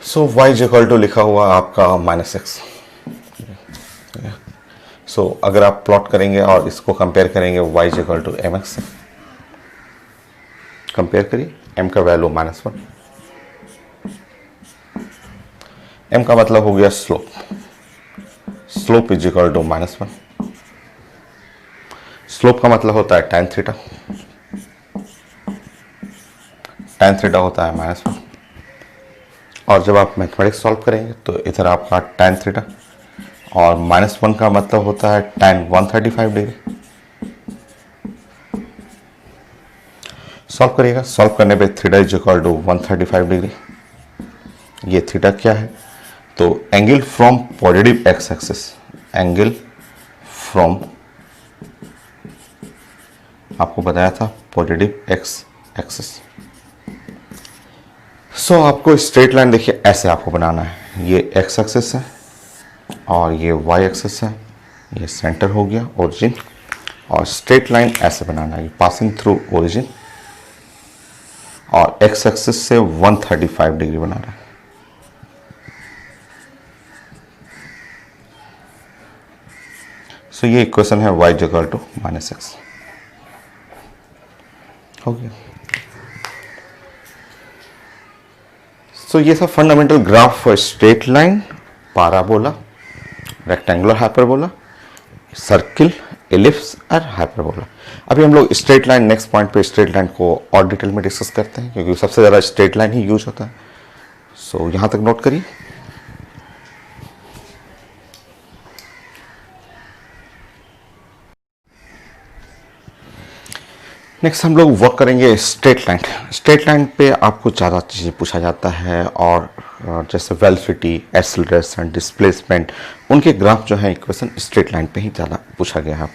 सो y इज इक्वल टू लिखा हुआ आपका माइनस एक्स। सो अगर आप प्लॉट करेंगे और इसको कंपेयर करेंगे y is equal to M x से, कंपेयर करिए। m का वैल्यू -1, m का मतलब हो गया slope, slope is equal to -1। Slope का मतलब होता है tan थीटा, tan थीटा होता है -1। और जब आप मैथमेटिक्स सॉल्व करेंगे तो इधर आपका tan थीटा, और -1 का मतलब होता है tan 135 डिग्री। सॉल्व करिएगा, सॉल्व करने पे theta is equal to 135 degree. ये थीटा क्या है? तो angle from positive x axis, angle from, आपको बताया था पॉजिटिव एक्स एक्सिस। सो आपको स्ट्रेट लाइन देखिए ऐसे आपको बनाना है। ये एक्स एक्सिस है और ये वाई एक्सिस है, ये सेंटर हो गया ओरिजिन, और स्ट्रेट लाइन ऐसे बनाना है, पासिंग थ्रू ओरिजिन, और एक्स एक्सिस से 135 डिग्री बनाना है। सो ये इक्वेशन है y इक्वल टू -x, हो गया। सो ये सब fundamental graph for straight line, parabola, rectangular hyperbola, circle, ellipse और हाइपरबोला। अभी हम लोग स्ट्रेट लाइन, नेक्स्ट पॉइंट पे स्ट्रेट लाइन को और डिटेल में डिस्कस करते हैं, क्योंकि सबसे ज़्यादा स्ट्रेट लाइन ही यूज होता है। सो यहाँ तक नोट करिए। नेक्स्ट हम लोग वर्क करेंगे स्ट्रेट लाइन। स्ट्रेट लाइन पे आपको ज़्यादा चीज़ें पूछा जाता है, और जैसे वेलोसिटी, एक्सेलरेशन, डिस्प्लेसमेंट, उनके ग्राफ जो है इक्वेशन स्ट्रेट लाइन पे ही ज़्यादा पूछा गया है।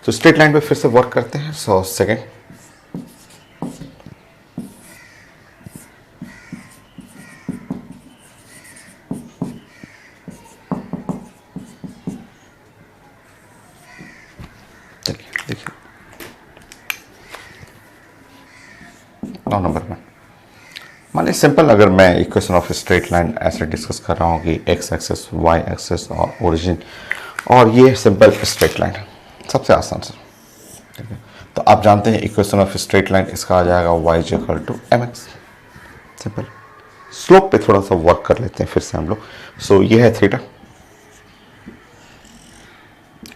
तो स्ट्रेट लाइन पे फिर से वर्क करते हैं। सो सेकेंड, 9 नंबर में। मान लीजिए सिंपल, अगर मैं इक्वेशन ऑफ स्ट्रेट लाइन ऐसे डिस्कस कर रहा हूँ कि एक्स एक्सेस, वाई एक्सेस और ओरिजिन, और ये सिंपल स्ट्रेट लाइन है, सबसे आसान से, ठीक है। तो आप जानते हैं इक्वेशन ऑफ स्ट्रेट लाइन इसका आ जाएगा y equal to M x, simple. Slope पे थोड़ा सा वर्क कर लेते हैं फिर से हम लोग। सो ये है थीटा,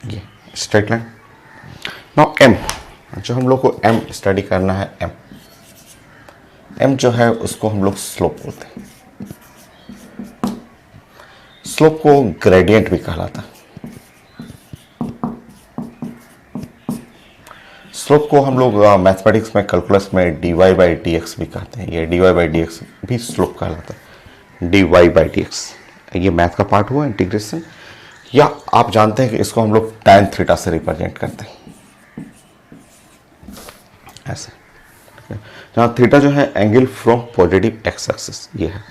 ये स्ट्रेट लाइन। नाउ m, जो हम लोग को m स्टडी करना है, m जो है उसको हम लोग स्लोप बोलते हैं। स्लोप को ग्रेडियंट भी कहलाता है। स्लोप को हम लोग मैथमेटिक्स में, कैलकुलस में dy बाई डी एक्स भी कहते हैं। ये dy बाई डी एक्स भी स्लोप कहलाता है, dy बाई डी एक्स। ये मैथ का पार्ट हुआ, इंटीग्रेशन। या आप जानते हैं कि इसको हम लोग tan थीटा से रिप्रेजेंट करते हैं, ऐसे, जहां थीटा जो है angle from positive x axis, ये है।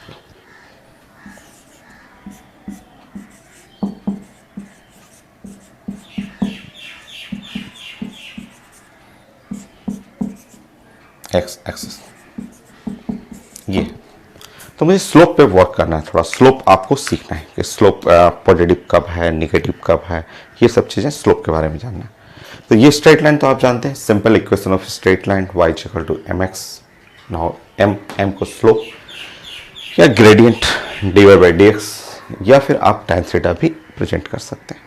एक्स एक्सिस ये। तो मुझे स्लोप पे वर्क करना है, थोड़ा स्लोप आपको सीखना है कि स्लोप पॉजिटिव कब है, निगेटिव कब है, ये सब चीज़ें स्लोप के बारे में जानना है। तो ये स्ट्रेट लाइन तो आप जानते हैं, simple equation of straight line y equal to M x. Now m को स्लोप या gradient dy by d x, या फिर आप tan थीटा भी प्रेजेंट कर सकते हैं।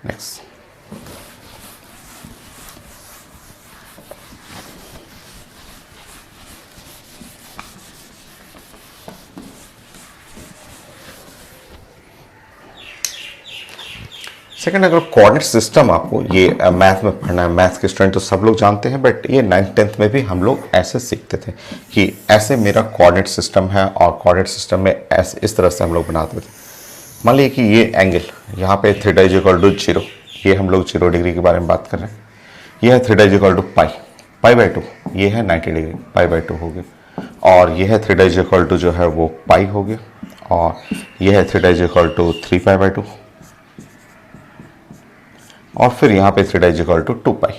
नेक्स्ट, सेकंड, अगर कोऑर्डिनेट सिस्टम आपको ये मैथ में पढ़ना है, मैथ के स्टूडेंट तो सब लोग जानते हैं, बट ये 9th 10th में भी हम लोग ऐसे सीखते थे कि ऐसे मेरा कोऑर्डिनेट सिस्टम है, और कोऑर्डिनेट सिस्टम में ऐसे इस तरह से हम लोग बनाते थे। मान लीजिए कि ये एंगल यहाँ पे थीटा इज इक्वल टू 0, ये हम लोग 0 डिग्री के बारे में बात कर रहे हैं। ये है theta is equal to pi by 2, ये है 90 डिग्री, पाई बाई 2 हो गया। और ये है थीटा इज इक्वल टू जो है वो पाई हो गया, और ये है theta is equal to 3 pi by 2, और फिर यहां पे theta is equal to 2 pi.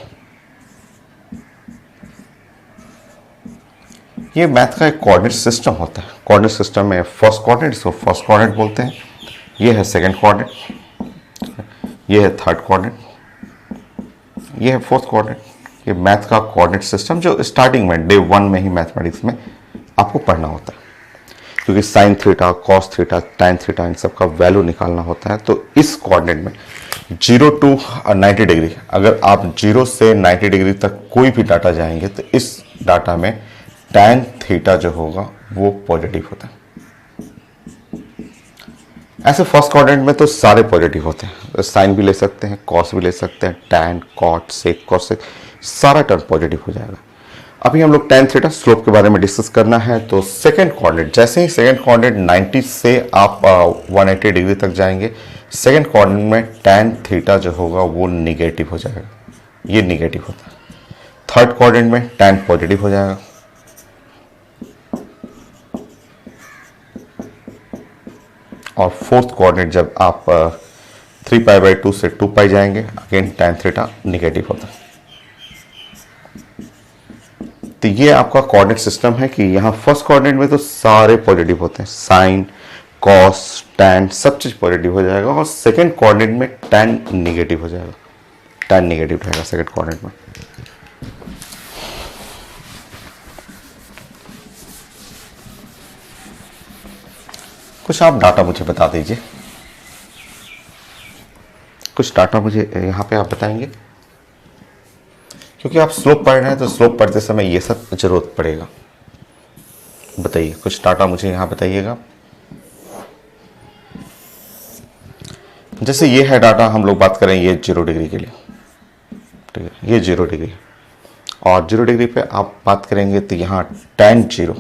ये मैथ का एक कोऑर्डिनेट सिस्टम होता है। कोऑर्डिनेट सिस्टम में फर्स्ट कोऑर्डिनेट, इसको फर्स्ट कोऑर्डिनेट बोलते हैं, ये है सेकंड कोऑर्डिनेट, ये है थर्ड कोऑर्डिनेट, ये है फोर्थ कोऑर्डिनेट। ये मैथ का कोऑर्डिनेट सिस्टम जो स्टार्टिंग में डे 1 में ही मैथमेटिक्स में आपको पढ़ना होता है, क्योंकि sine theta, cos theta, tan theta, इन सब का वैल्यू निकालना होता है। तो इस कोऑर्डिनेट में 0 टू 90 डिग्री, अगर आप 0 से 90 डिग्री तक कोई भी डाटा जाएंगे तो इस डाटा में टैन थीटा जो होगा वो पॉजिटिव होता है। ऐसे फर्स्ट कोऑर्डिनेट में तो सारे पॉजिटिव होते हैं, साइन भी ले सकते हैं, कॉस भी ले सकते हैं, टैन, कॉट, सेक, कॉसेक, सारा टर्म पॉजिटिव हो जाएगा। अभी हम लोग टैन थीटा स्लोप के बारे में डिस्कस करना है। तो सेकंड कोऑर्डिनेट, जैसे ही सेकंड कोऑर्डिनेट 90 से आप 180 डिग्री तक जाएंगे, सेकंड कोऑर्डिनेट में टैन थीटा जो होगा वो निगेटिव हो जाएगा, ये निगेटिव होता है। थर्ड कोऑर्डिनेट में टैन पॉजिटिव हो जाएगा, और फोर्थ कोऑर्डिनेट जब आप 3 पाई बाई 2 से 2 पाई जाएंगे, अगेन टैन थीटा निगेटिव होता है। तो ये आपका कोऑर्डिनेट सिस्टम है कि यहाँ फर्स्ट कोऑर्डिनेट में तो सारे पॉजिटिव होते हैं, साइन, कॉस, टैन, सब चीज पॉजिटिव हो जाएगा, और सेकंड कोऑर्डिनेट में टैन निगेटिव हो जाएगा, टैन निगेटिव रहेगा सेकंड कोऑर्डिनेट में। कुछ आप डाटा मुझे बता दीजिए, कुछ डाटा मुझे यहाँ पे आप बताएंगे, क्योंकि आप स्लोप पढ़ रहे हैं तो स्लोप पढ़ते समय ये सब जरूरत पड़ेगा। बताइए, कुछ डाटा मुझे यहाँ बताइएगा। जैसे ये है डाटा, हम लोग बात करें ये 0 डिग्री के लिए, ठीक है, ये 0 डिग्री, और 0 डिग्री पे आप बात करेंगे तो यहाँ tan 0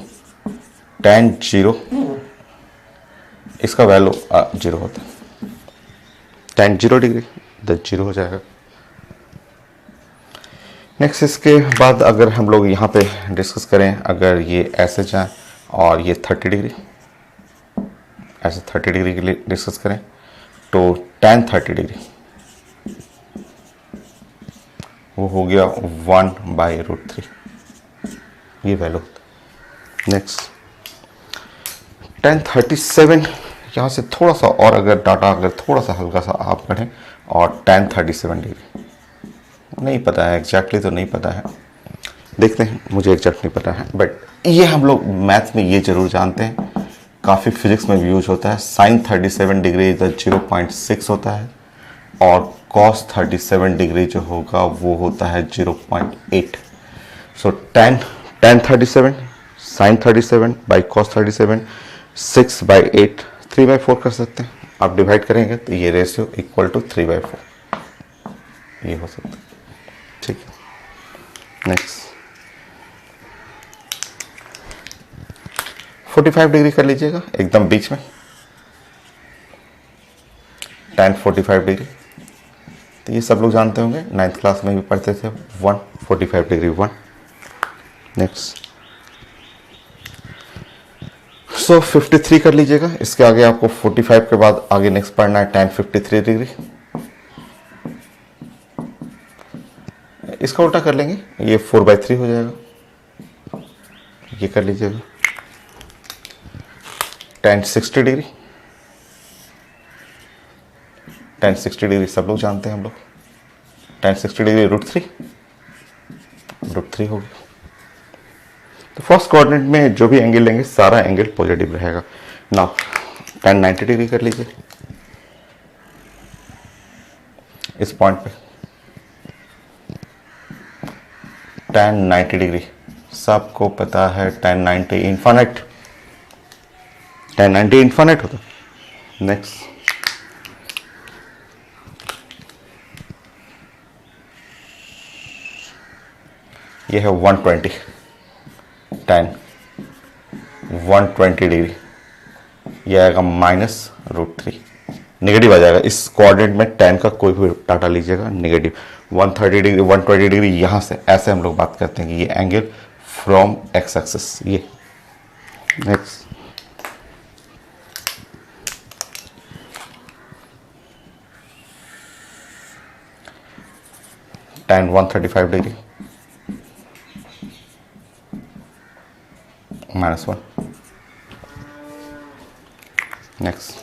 इसका वैल्यू 0 होता है, tan 0 डिग्री तो 0 हो जाएगा। नेक्स्ट, इसके बाद अगर हम लोग यहाँ पे डिस्कस करें, अगर ये ऐसे जाए और ये 30 डिग्री, ऐसे 30 डिग्री के लिए डिस्कस करें, तो tan 30 डिग्री वो हो गया 1/√3, ये वैल्यू होता है। नेक्स्ट 1037, यहाँ से थोड़ा सा और अगर डाटा अगर थोड़ा सा हल्का सा आप पढ़ें, और 1037 डिग्री नहीं पता है एग्जैक्टली, तो नहीं पता है, देखते हैं, मुझे एग्जैक्ट नहीं पता है, बट ये हम लोग मैथ में ये जरूर जानते हैं, काफ़ी फिजिक्स में भी यूज होता है। साइन 37 डिग्री इधर 0.6 होता है, और कॉस 37 डिग्री जो होगा वो होता है 0.8। सो tan 37 साइन 37 बाई कॉस 37, 6/8, 3/4 कर सकते हैं। आप डिवाइड करेंगे तो ये रेशियो इक्वल टू 3/4 ये हो सकता है। ठीक है, नेक्स्ट 45 डिग्री कर लीजिएगा एकदम बीच में, tan 45 डिग्री, तो ये सब लोग जानते होंगे, 9th क्लास में भी पढ़ते थे। 145 डिग्री 1। नेक्स्ट 53 कर लीजिएगा, इसके आगे आपको 45 के बाद आगे नेक्स्ट पढ़ना है tan 53 डिग्री। इसका उल्टा कर लेंगे, ये 4/3 हो जाएगा, ये कर लीजिएगा। tan 60 डिग्री, tan 60 डिग्री सब लोग जानते हैं हम लोग, tan 60 डिग्री √3 हो गया। तो फर्स्ट कोऑर्डिनेट में जो भी एंगल लेंगे सारा एंगल पॉजिटिव रहेगा। नाउ tan 90 डिग्री कर लीजिए इस पॉइंट पे, tan 90 डिग्री सबको पता है, tan 90 इन्फिनिट, tan 90 इन्फिनिट होता। नेक्स्ट ये है 120, tan 120 डिग्री, ये आएगा -√3, नेगेटिव आ जाएगा। इस कोऑर्डिनेट में tan का कोई भी डाटा लीजिएगा नेगेटिव। 130 डिग्री 120 डिग्री यहाँ से ऐसे हम लोग बात करते हैं कि ये एंगल फ्रॉम एक्स एक्सिस ये। Next tan 135 degree -1। Next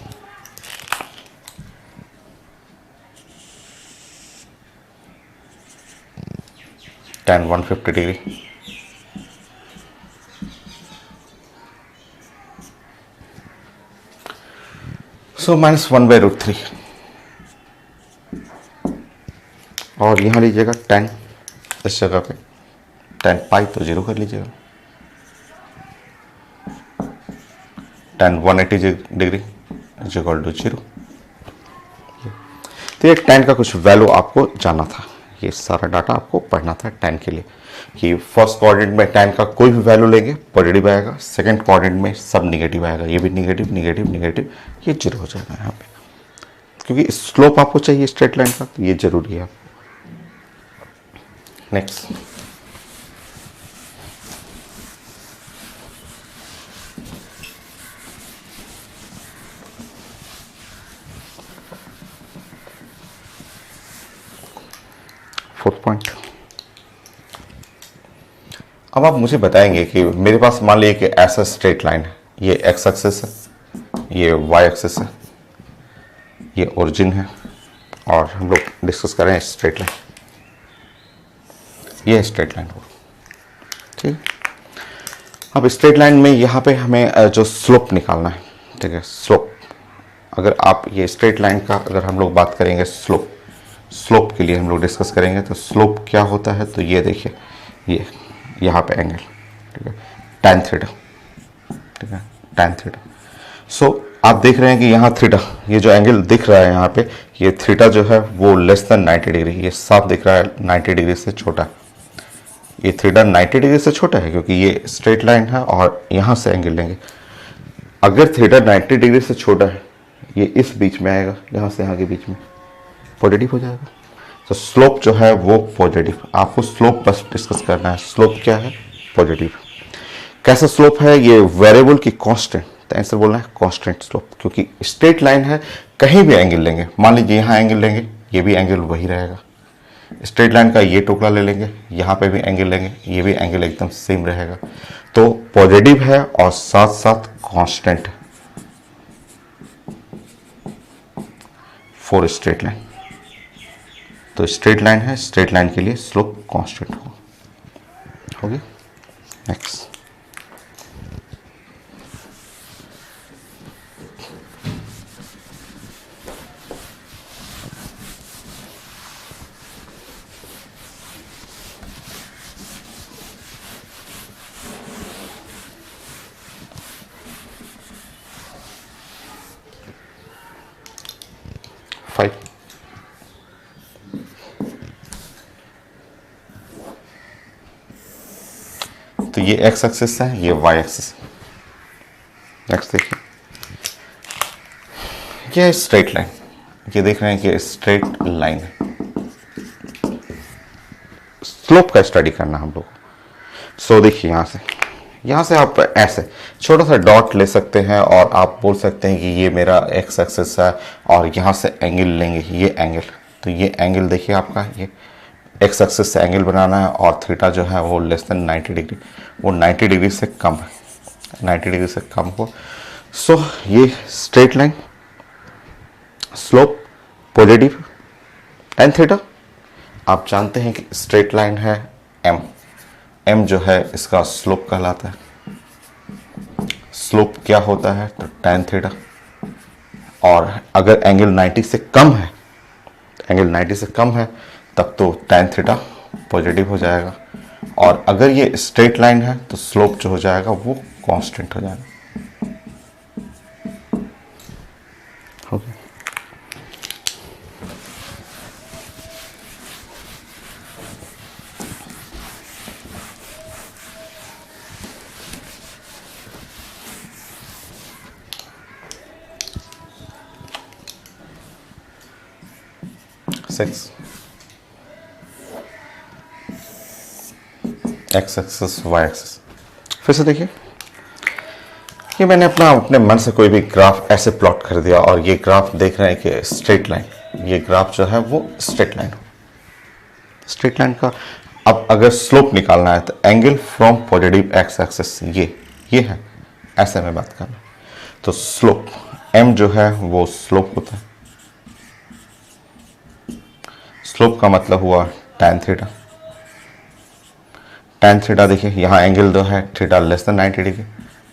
tan 150 degree so -1/√3, और यहाँ लीजिएगा tan, इस जगह पे tan पाई तो 0 कर लीजिएगा, tan 180 डिग्री इक्वल टू 0। तो ये tan का कुछ वैल्यू आपको जानना था, ये सारा डाटा आपको पढ़ना था tan के लिए, कि फर्स्ट कोऑर्डिनेट में tan का कोई भी वैल्यू लेंगे पॉजिटिव आएगा, सेकंड कोऑर्डिनेट में सब नेगेटिव आएगा, ये भी नेगेटिव नेगेटिव नेगेटिव, ये 0 हो जाएगा यहाँ पे, क्योंकि स्लोप आपको चाहिए स्ट्रेट लाइन का, तो ये जरूरी है। नेक्स्ट फोर्थ पॉइंट, अब आप मुझे बताएंगे कि मेरे पास मान लीजिए कि ऐसा स्ट्रेट लाइन है, ये एक्स एक्सिस है, ये वाई एक्सिस है, ये ओरिजिन है, और हम लोग डिस्कस कर रहे हैं स्ट्रेट लाइन, ये स्ट्रेट लाइन होगा। ठीक, अब स्ट्रेट लाइन में यहाँ पे हमें जो स्लोप निकालना है, ठीक है, स्लोप, अगर आप ये स्ट्रेट लाइन का अगर हम लोग बात करेंगे स्लोप के लिए हम लोग डिस्कस करेंगे, तो स्लोप क्या होता है, तो ये देखिए, ये यहाँ पे एंगल, ठीक है, tan थीटा, ठीक है, tan थीटा। सो आप देख रहे हैं कि यहाँ थीटा, ये जो एंगल दिख रहा है यहाँ पे, ये थीटा जो है वो लेस देन 90 डिग्री, ये साफ दिख रहा है 90 डिग्री से छोटा, ये थीटा 90 डिग्री से छोटा है, क्योंकि ये स्ट्रेट लाइन है और यहाँ से एंगल लेंगे। अगर थीटा 90 डिग्री से छोटा है, ये इस बीच में आएगा, यहाँ से यहाँ के बीच में पॉजिटिव हो जाएगा। तो स्लोप जो है वो पॉजिटिव, आपको स्लोप बस डिस्कस करना है, स्लोप क्या है, पॉजिटिव। कैसा स्लोप है, ये वेरिएबल की कांस्टेंट, तो आंसर बोलना है कांस्टेंट स्लोप, क्योंकि स्ट्रेट लाइन है, कहीं भी एंगल लेंगे, मान लीजिए यहाँ एंगल लेंगे, ये भी एंगल वही रहेगा। स्ट्रेट लाइन का ये टुकड़ा ले लेंगे, यहाँ पे भी एंगल लेंगे, ये भी एंगल एकदम सेम रहेगा। तो पॉजिटिव है और साथ साथ कांस्टेंट है फॉर स्ट्रेट लाइन। तो स्ट्रेट लाइन है, स्ट्रेट लाइन के लिए स्लोप कांस्टेंट होगी। Next, five. तो ये एक्स एक्सिस है, ये वाई एक्सिस है। नेक्स्ट देखिए, ये है स्ट्रेट लाइन। ये देख रहे हैं कि स्ट्रेट लाइन है। स्लोप का स्टडी करना हम लोग। सो देखिए, यहां से आप ऐसे छोटा सा डॉट ले सकते हैं और आप बोल सकते हैं कि ये मेरा एक्स एक्सिस है और यहां से एंगल लेंगे, ये एंगल। तो ये एंगल देखिए आपका, ये एक्स एक्सिस से एंगल बनाना है और थीटा जो है वो लेस देन 90 डिग्री, वो 90 डिग्री से कम है, 90 डिग्री से कम हो। सो ये straight line, slope positive, tan theta. आप जानते हैं कि स्ट्रेट लाइन है m जो है इसका स्लोप कहलाता है। स्लोप क्या होता है? तो tan थीटा। और अगर एंगल 90 से कम है, एंगल 90 से कम है, तब तो tan थीटा पॉजिटिव हो जाएगा। और अगर ये स्ट्रेट लाइन है तो स्लोप जो हो जाएगा वो कांस्टेंट हो जाएगा। Okay, six, x axis Y axis. फिर से देखिए, कि मैंने अपने मन से कोई भी ग्राफ ऐसे प्लॉट कर दिया और ये ग्राफ देख रहे हैं कि स्ट्रेट लाइन, ये ग्राफ जो है वो स्ट्रेट लाइन हो। स्ट्रेट लाइन का अब अगर स्लोप निकालना है तो angle from positive x axis ये है, ऐसे में बात करना। तो स्लोप m जो है वो स्लोप होता है। स्लोप का मतलब हुआ tan थीटा। tan थीटा देखिए, यहाँ एंगल जो है theta less than 90 degree,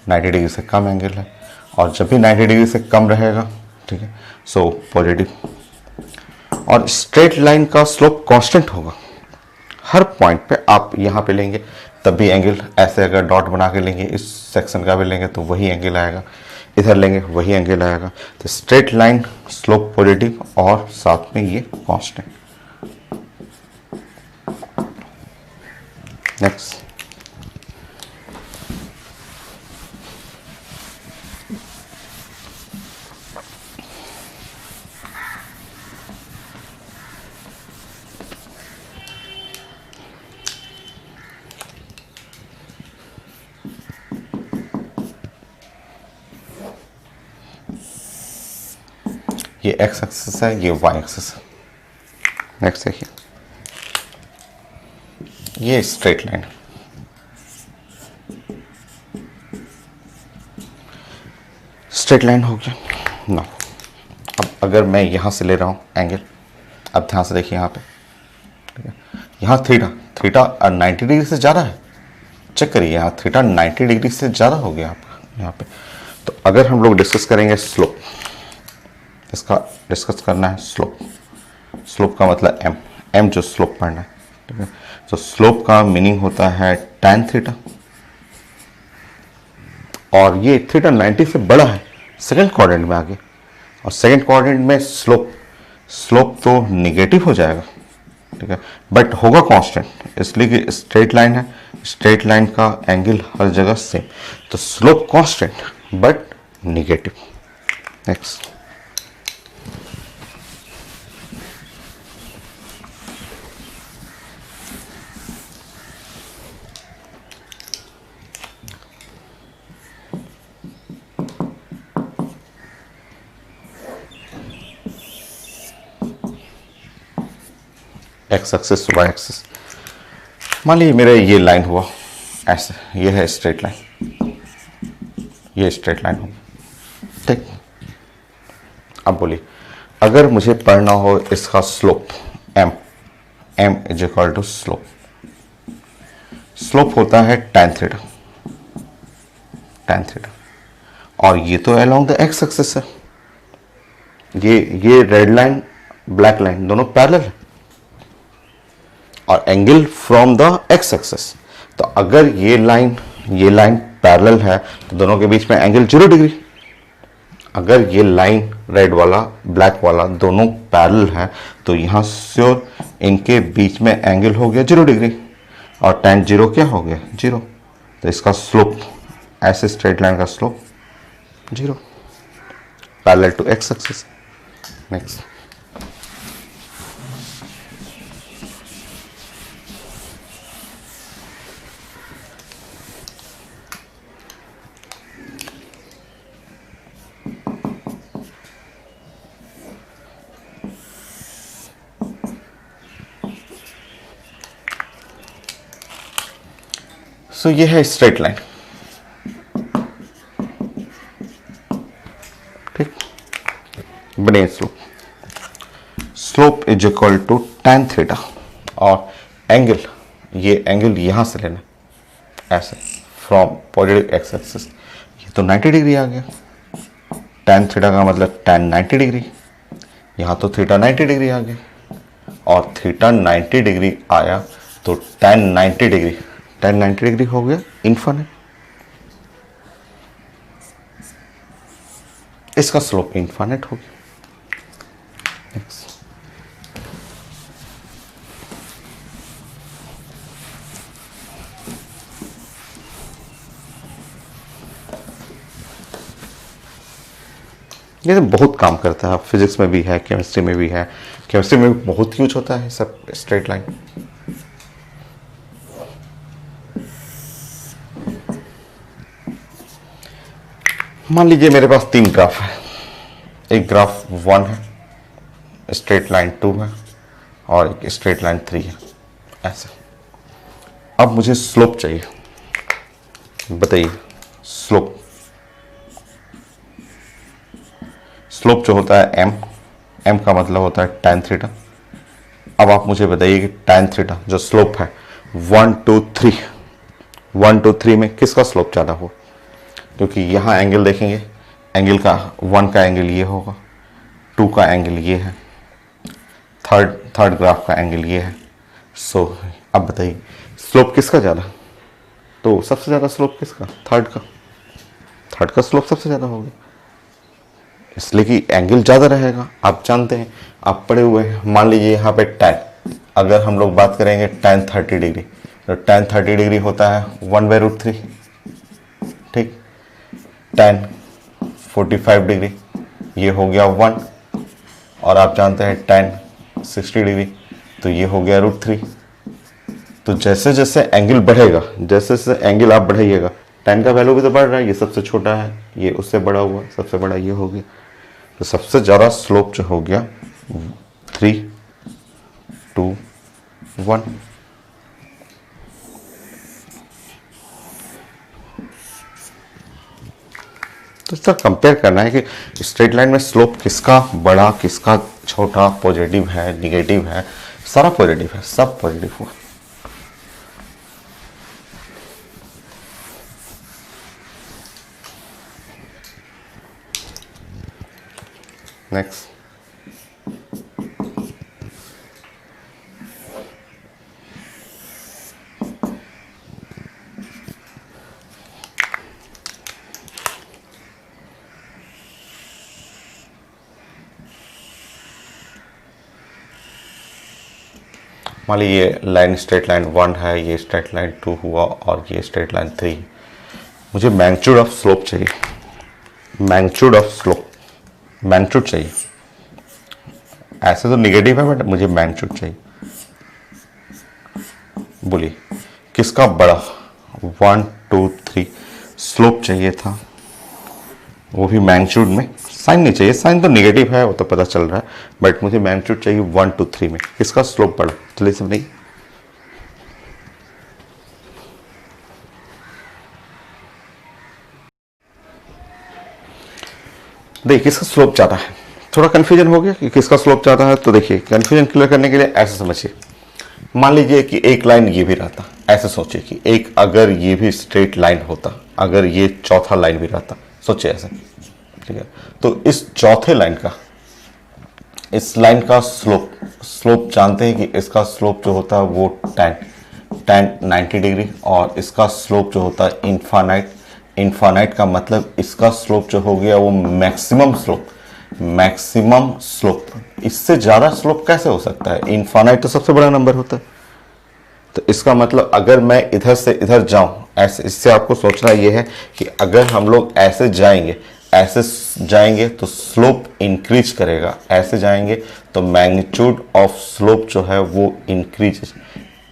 90 degree से कम एंगल है। और जब भी 90 डिग्री से कम रहेगा, ठीक है, सो पॉजिटिव। और स्ट्रेट लाइन का स्लोप कांस्टेंट होगा। हर पॉइंट पे आप यहाँ पे लेंगे तब भी एंगल, ऐसे अगर डॉट बना के लेंगे, इस सेक्शन का भी लेंगे तो वही एंगल आएगा, इधर लेंगे वही एंगल आएगा। तो स्ट्रेट लाइन स्लोप पॉजिटिव और साथ में ये कांस्टेंट। नेक्स्ट, ये एक्स एक्सिस है, ये वाई एक्सिस है। नेक्स्ट देखिए, ये स्ट्रेट लाइन है। स्ट्रेट लाइन हो गया ना। अब अगर मैं यहां से ले रहा हूं एंगल, अब ध्यान से देखिए यहाँ पे, ठीक है, यहाँ थीटा 90 डिग्री से ज़्यादा है। चेक करिए, यहाँ थीटा 90 डिग्री से ज़्यादा हो गया आपका यहाँ पे। तो अगर हम लोग डिस्कस करेंगे स्लोप, इसका डिस्कस करना है स्लोप। स्लोप का मतलब m जो स्लोप पढ़ना है, ठीक है। तो स्लोप का मीनिंग होता है tan थीटा, और ये थीटा 90 से बड़ा है सेकंड क्वाड्रेंट में आगे, और सेकंड क्वाड्रेंट में स्लोप तो निगेटिव हो जाएगा, ठीक है, बट होगा कांस्टेंट, इसलिए कि स्ट्रेट लाइन है। स्ट्रेट लाइन का एंगल हर जगह सेम, तो slope constant but negative. Next, x axis Y axis. मान लीजिए मेरा ये लाइन हुआ, ऐसे, ये है स्ट्रेट लाइन, ये स्ट्रेट लाइन हो, ठीक। अब बोलिए, अगर मुझे पढ़ना हो इसका slope m, m is equal to slope, slope होता है tan थीटा, tan थीटा, और ये तो अलोंग द x एक्सिस है, ये रेड लाइन ब्लैक लाइन दोनों पैरेलल है, और angle from the x axis, तो अगर ये लाइन पैरेलल है तो दोनों के बीच में एंगल 0 डिग्री। अगर ये लाइन रेड वाला ब्लैक वाला दोनों पैरेलल है तो यहां श्योर इनके बीच में एंगल हो गया 0 डिग्री, और tan 0 क्या हो गया 0, तो इसका स्लोप, ऐसे स्ट्रेट लाइन का slope 0, parallel to x axis. Next, so ये है स्ट्रेट लाइन, ठीक, बने slope, slope is equal to tan theta, और एंगल, ये एंगल यहां से लेना ऐसे फ्रॉम पॉजिटिव एक्स एक्सिस, ये तो 90 डिग्री आ गया, tan थीटा का मतलब tan 90 डिग्री, यहां तो थीटा 90 डिग्री आ गया, और थीटा 90 डिग्री आया तो tan 90 डिग्री, tan 90 डिग्री हो गया इनफाइनाइट, इसका स्लोप इनफाइनाइट हो गया। नेक्स्ट, ये तो बहुत काम करता है, फिजिक्स में भी है, केमिस्ट्री में भी है, केमिस्ट्री में भी बहुत यूज होता है सब स्ट्रेट लाइन। मान लीजिए मेरे पास 3 ग्राफ है, एक ग्राफ 1 है, स्ट्रेट लाइन 2 है, और एक स्ट्रेट लाइन 3 है, ऐसे। अब मुझे स्लोप चाहिए, बताइए स्लोप, स्लोप जो होता है m का मतलब होता है tan थीटा। अब आप मुझे बताइए कि tan थीटा जो स्लोप है 1 2 3 में किसका स्लोप ज़्यादा हो, क्योंकि यहाँ एंगल देखेंगे, एंगल का 1 का एंगल ये होगा, 2 का एंगल ये है, थर्ड ग्राफ का एंगल ये है। सो अब बताइए स्लोप किसका ज़्यादा, तो सबसे ज़्यादा स्लोप किसका, थर्ड का स्लोप सबसे ज़्यादा होगा, इसलिए कि एंगल ज़्यादा रहेगा। आप जानते हैं, आप पढ़े हुए हैं। मान लीजिए यहाँ पे tan, अगर हम लोग बात करेंगे tan 30 डिग्री, तो tan 30 डिग्री होता है 1/√3, ठीक। tan 45 डिग्री ये हो गया 1, और आप जानते हैं tan 60 डिग्री तो ये हो गया √3। तो जैसे जैसे एंगल बढ़ेगा, जैसे जैसे एंगल आप बढ़ाइएगा, tan का वैल्यू भी तो बढ़ रहा है, ये सबसे छोटा है, ये उससे बड़ा हुआ, सबसे बड़ा ये हो गया, तो सबसे ज़्यादा स्लोप जो हो गया 3 2 1। तो इसका कंपेयर करना है कि स्ट्रेट लाइन में स्लोप किसका बड़ा, किसका छोटा, पॉजिटिव है, निगेटिव है, सारा पॉजिटिव है, सब पॉजिटिव हुआ। नेक्स्ट, मान लीजिए ये लाइन स्ट्रेट लाइन 1 है, ये स्ट्रेट लाइन 2 हुआ, और ये स्ट्रेट लाइन 3। मुझे मैग्नीट्यूड ऑफ स्लोप चाहिए, मैग्नीट्यूड ऑफ स्लोप, मैग्नीट्यूड चाहिए। ऐसे तो निगेटिव है बट मुझे मैग्नीट्यूड चाहिए। बोलिए किसका बड़ा, 1 2 3 स्लोप चाहिए था, वो भी मैग्नीट्यूड में। साइन नहीं चाहिए, साइन तो निगेटिव है वो तो पता चल रहा है, बट मुझे मैग्नीट्यूड चाहिए 1 2 3 में, किसका स्लोप बड़ा। चलिए समझिए, देखिए किसका स्लोप ज़्यादा है, थोड़ा कन्फ्यूजन हो गया कि किसका स्लोप ज़्यादा है। तो देखिए कन्फ्यूजन क्लियर करने के लिए ऐसे समझिए, मान लीजिए कि एक लाइन ये भी रहता, ऐसे सोचिए कि एक अगर ये भी स्ट्रेट लाइन होता, अगर ये चौथा लाइन भी रहता, सोचिए ऐसे, ठीक है। तो इस चौथे लाइन का, इस लाइन का स्लोप, स्लोप जानते हैं कि इसका स्लोप जो होता है वो tan 90 डिग्री, और इसका स्लोप जो होता है इन्फानाइट। इन्फानाइट का मतलब इसका स्लोप जो हो गया वो मैक्सिमम स्लोप, मैक्सिमम स्लोप। इससे ज़्यादा स्लोप कैसे हो सकता है, इन्फानाइट तो सबसे बड़ा नंबर होता है। तो इसका मतलब अगर मैं इधर से इधर जाऊं, ऐसे, इससे आपको सोचना ये है कि अगर हम लोग ऐसे जाएंगे, ऐसे जाएंगे तो स्लोप इंक्रीज करेगा, ऐसे जाएंगे तो मैग्नीट्यूड ऑफ स्लोप जो है वो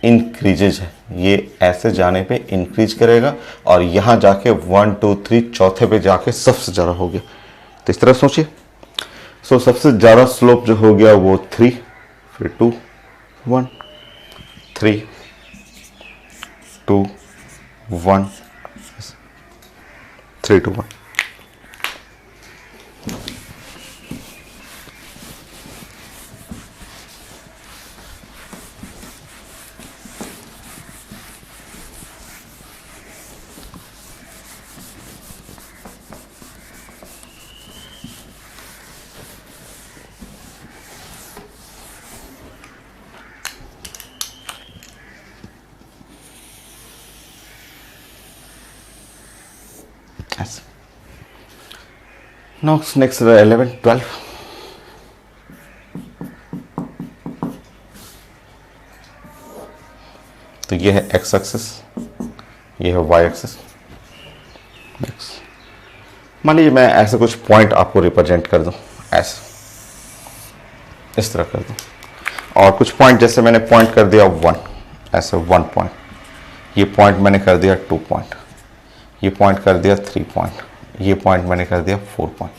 इंक्रीजेज है, ये ऐसे जाने पे इंक्रीज करेगा, और यहाँ जाके 1 2 3 चौथे पे जाके सबसे ज़्यादा हो गया। तो इस तरह सोचिए, सो सबसे ज़्यादा स्लोप जो हो गया वो 3, फिर 2 1 3 2 1 3 2 1। Yes. Now next 11 12। तो ये है x एक्सिस, ये है y एक्सिस। मान लीजिए मैं ऐसे कुछ पॉइंट आपको रिप्रेजेंट कर दूं, ऐसे इस तरह कर दूं, और कुछ पॉइंट जैसे मैंने पॉइंट कर दिया 1, ऐसे 1 पॉइंट, ये पॉइंट मैंने कर दिया 2 पॉइंट, ये पॉइंट कर दिया 3 पॉइंट, ये पॉइंट मैंने कर दिया 4 पॉइंट।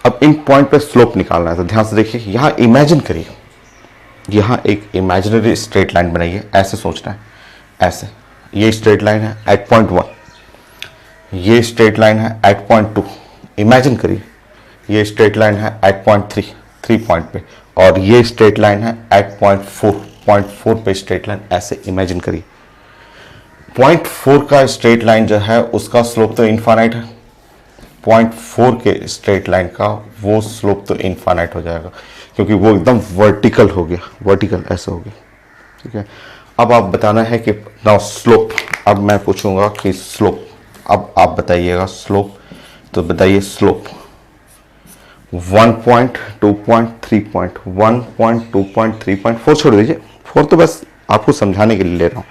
अब इन पॉइंट पे स्लोप निकालना है, तो ध्यान से देखिए, यहाँ इमेजिन करिए, यहाँ एक इमेजिनरी स्ट्रेट लाइन बनाइए, ऐसे सोचना है, ऐसे, ये स्ट्रेट लाइन है एट पॉइंट 1, ये स्ट्रेट लाइन है एट पॉइंट 2, इमेजिन करिए, ये स्ट्रेट लाइन है एट पॉइंट 3 पॉइंट पे, और ये स्ट्रेट लाइन है एट पॉइंट 4 पे स्ट्रेट लाइन, ऐसे इमेजिन करिए। पॉइंट 4 का स्ट्रेट लाइन जो है उसका स्लोप तो इनफाइनाइट है, पॉइंट 4 के स्ट्रेट लाइन का वो स्लोप तो इनफाइनाइट हो जाएगा, क्योंकि वो एकदम वर्टिकल हो गया, वर्टिकल ऐसे हो गया, ठीक है। अब आप बताना है कि नाउ स्लोप, अब मैं पूछूंगा कि स्लोप, अब आप बताइएगा स्लोप, तो बताइए slope 1 point 2 point 3 point 1 point 2 point 3 point 4 छोड़ दीजिए, 4 तो बस आपको समझाने के लिए ले रहा हूँ।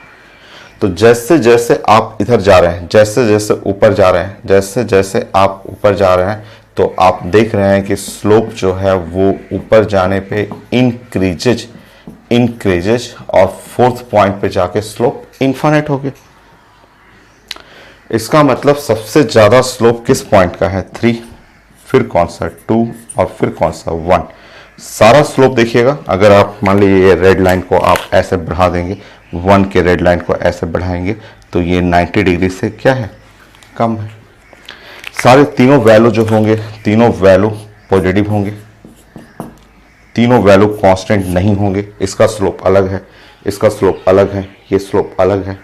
तो जैसे जैसे आप इधर जा रहे हैं, जैसे जैसे ऊपर जा रहे हैं, जैसे जैसे आप ऊपर जा रहे हैं, तो आप देख रहे हैं कि स्लोप जो है वो ऊपर जाने पे इंक्रीजेज और 4th पॉइंट पे जाके स्लोप इनफाइनाइट हो गया। इसका मतलब सबसे ज़्यादा स्लोप किस पॉइंट का है, 3, फिर कौन सा 2, और फिर कौन सा 1। सारा स्लोप देखिएगा, अगर आप मान लीजिए ये रेड लाइन को आप ऐसे बढ़ा देंगे, 1 के रेड लाइन को ऐसे बढ़ाएंगे, तो ये 90 डिग्री से क्या है, कम है। सारे तीनों वैल्यू जो होंगे, तीनों वैल्यू पॉजिटिव होंगे, तीनों वैल्यू कांस्टेंट नहीं होंगे। इसका स्लोप अलग है, इसका स्लोप अलग है, ये स्लोप अलग है,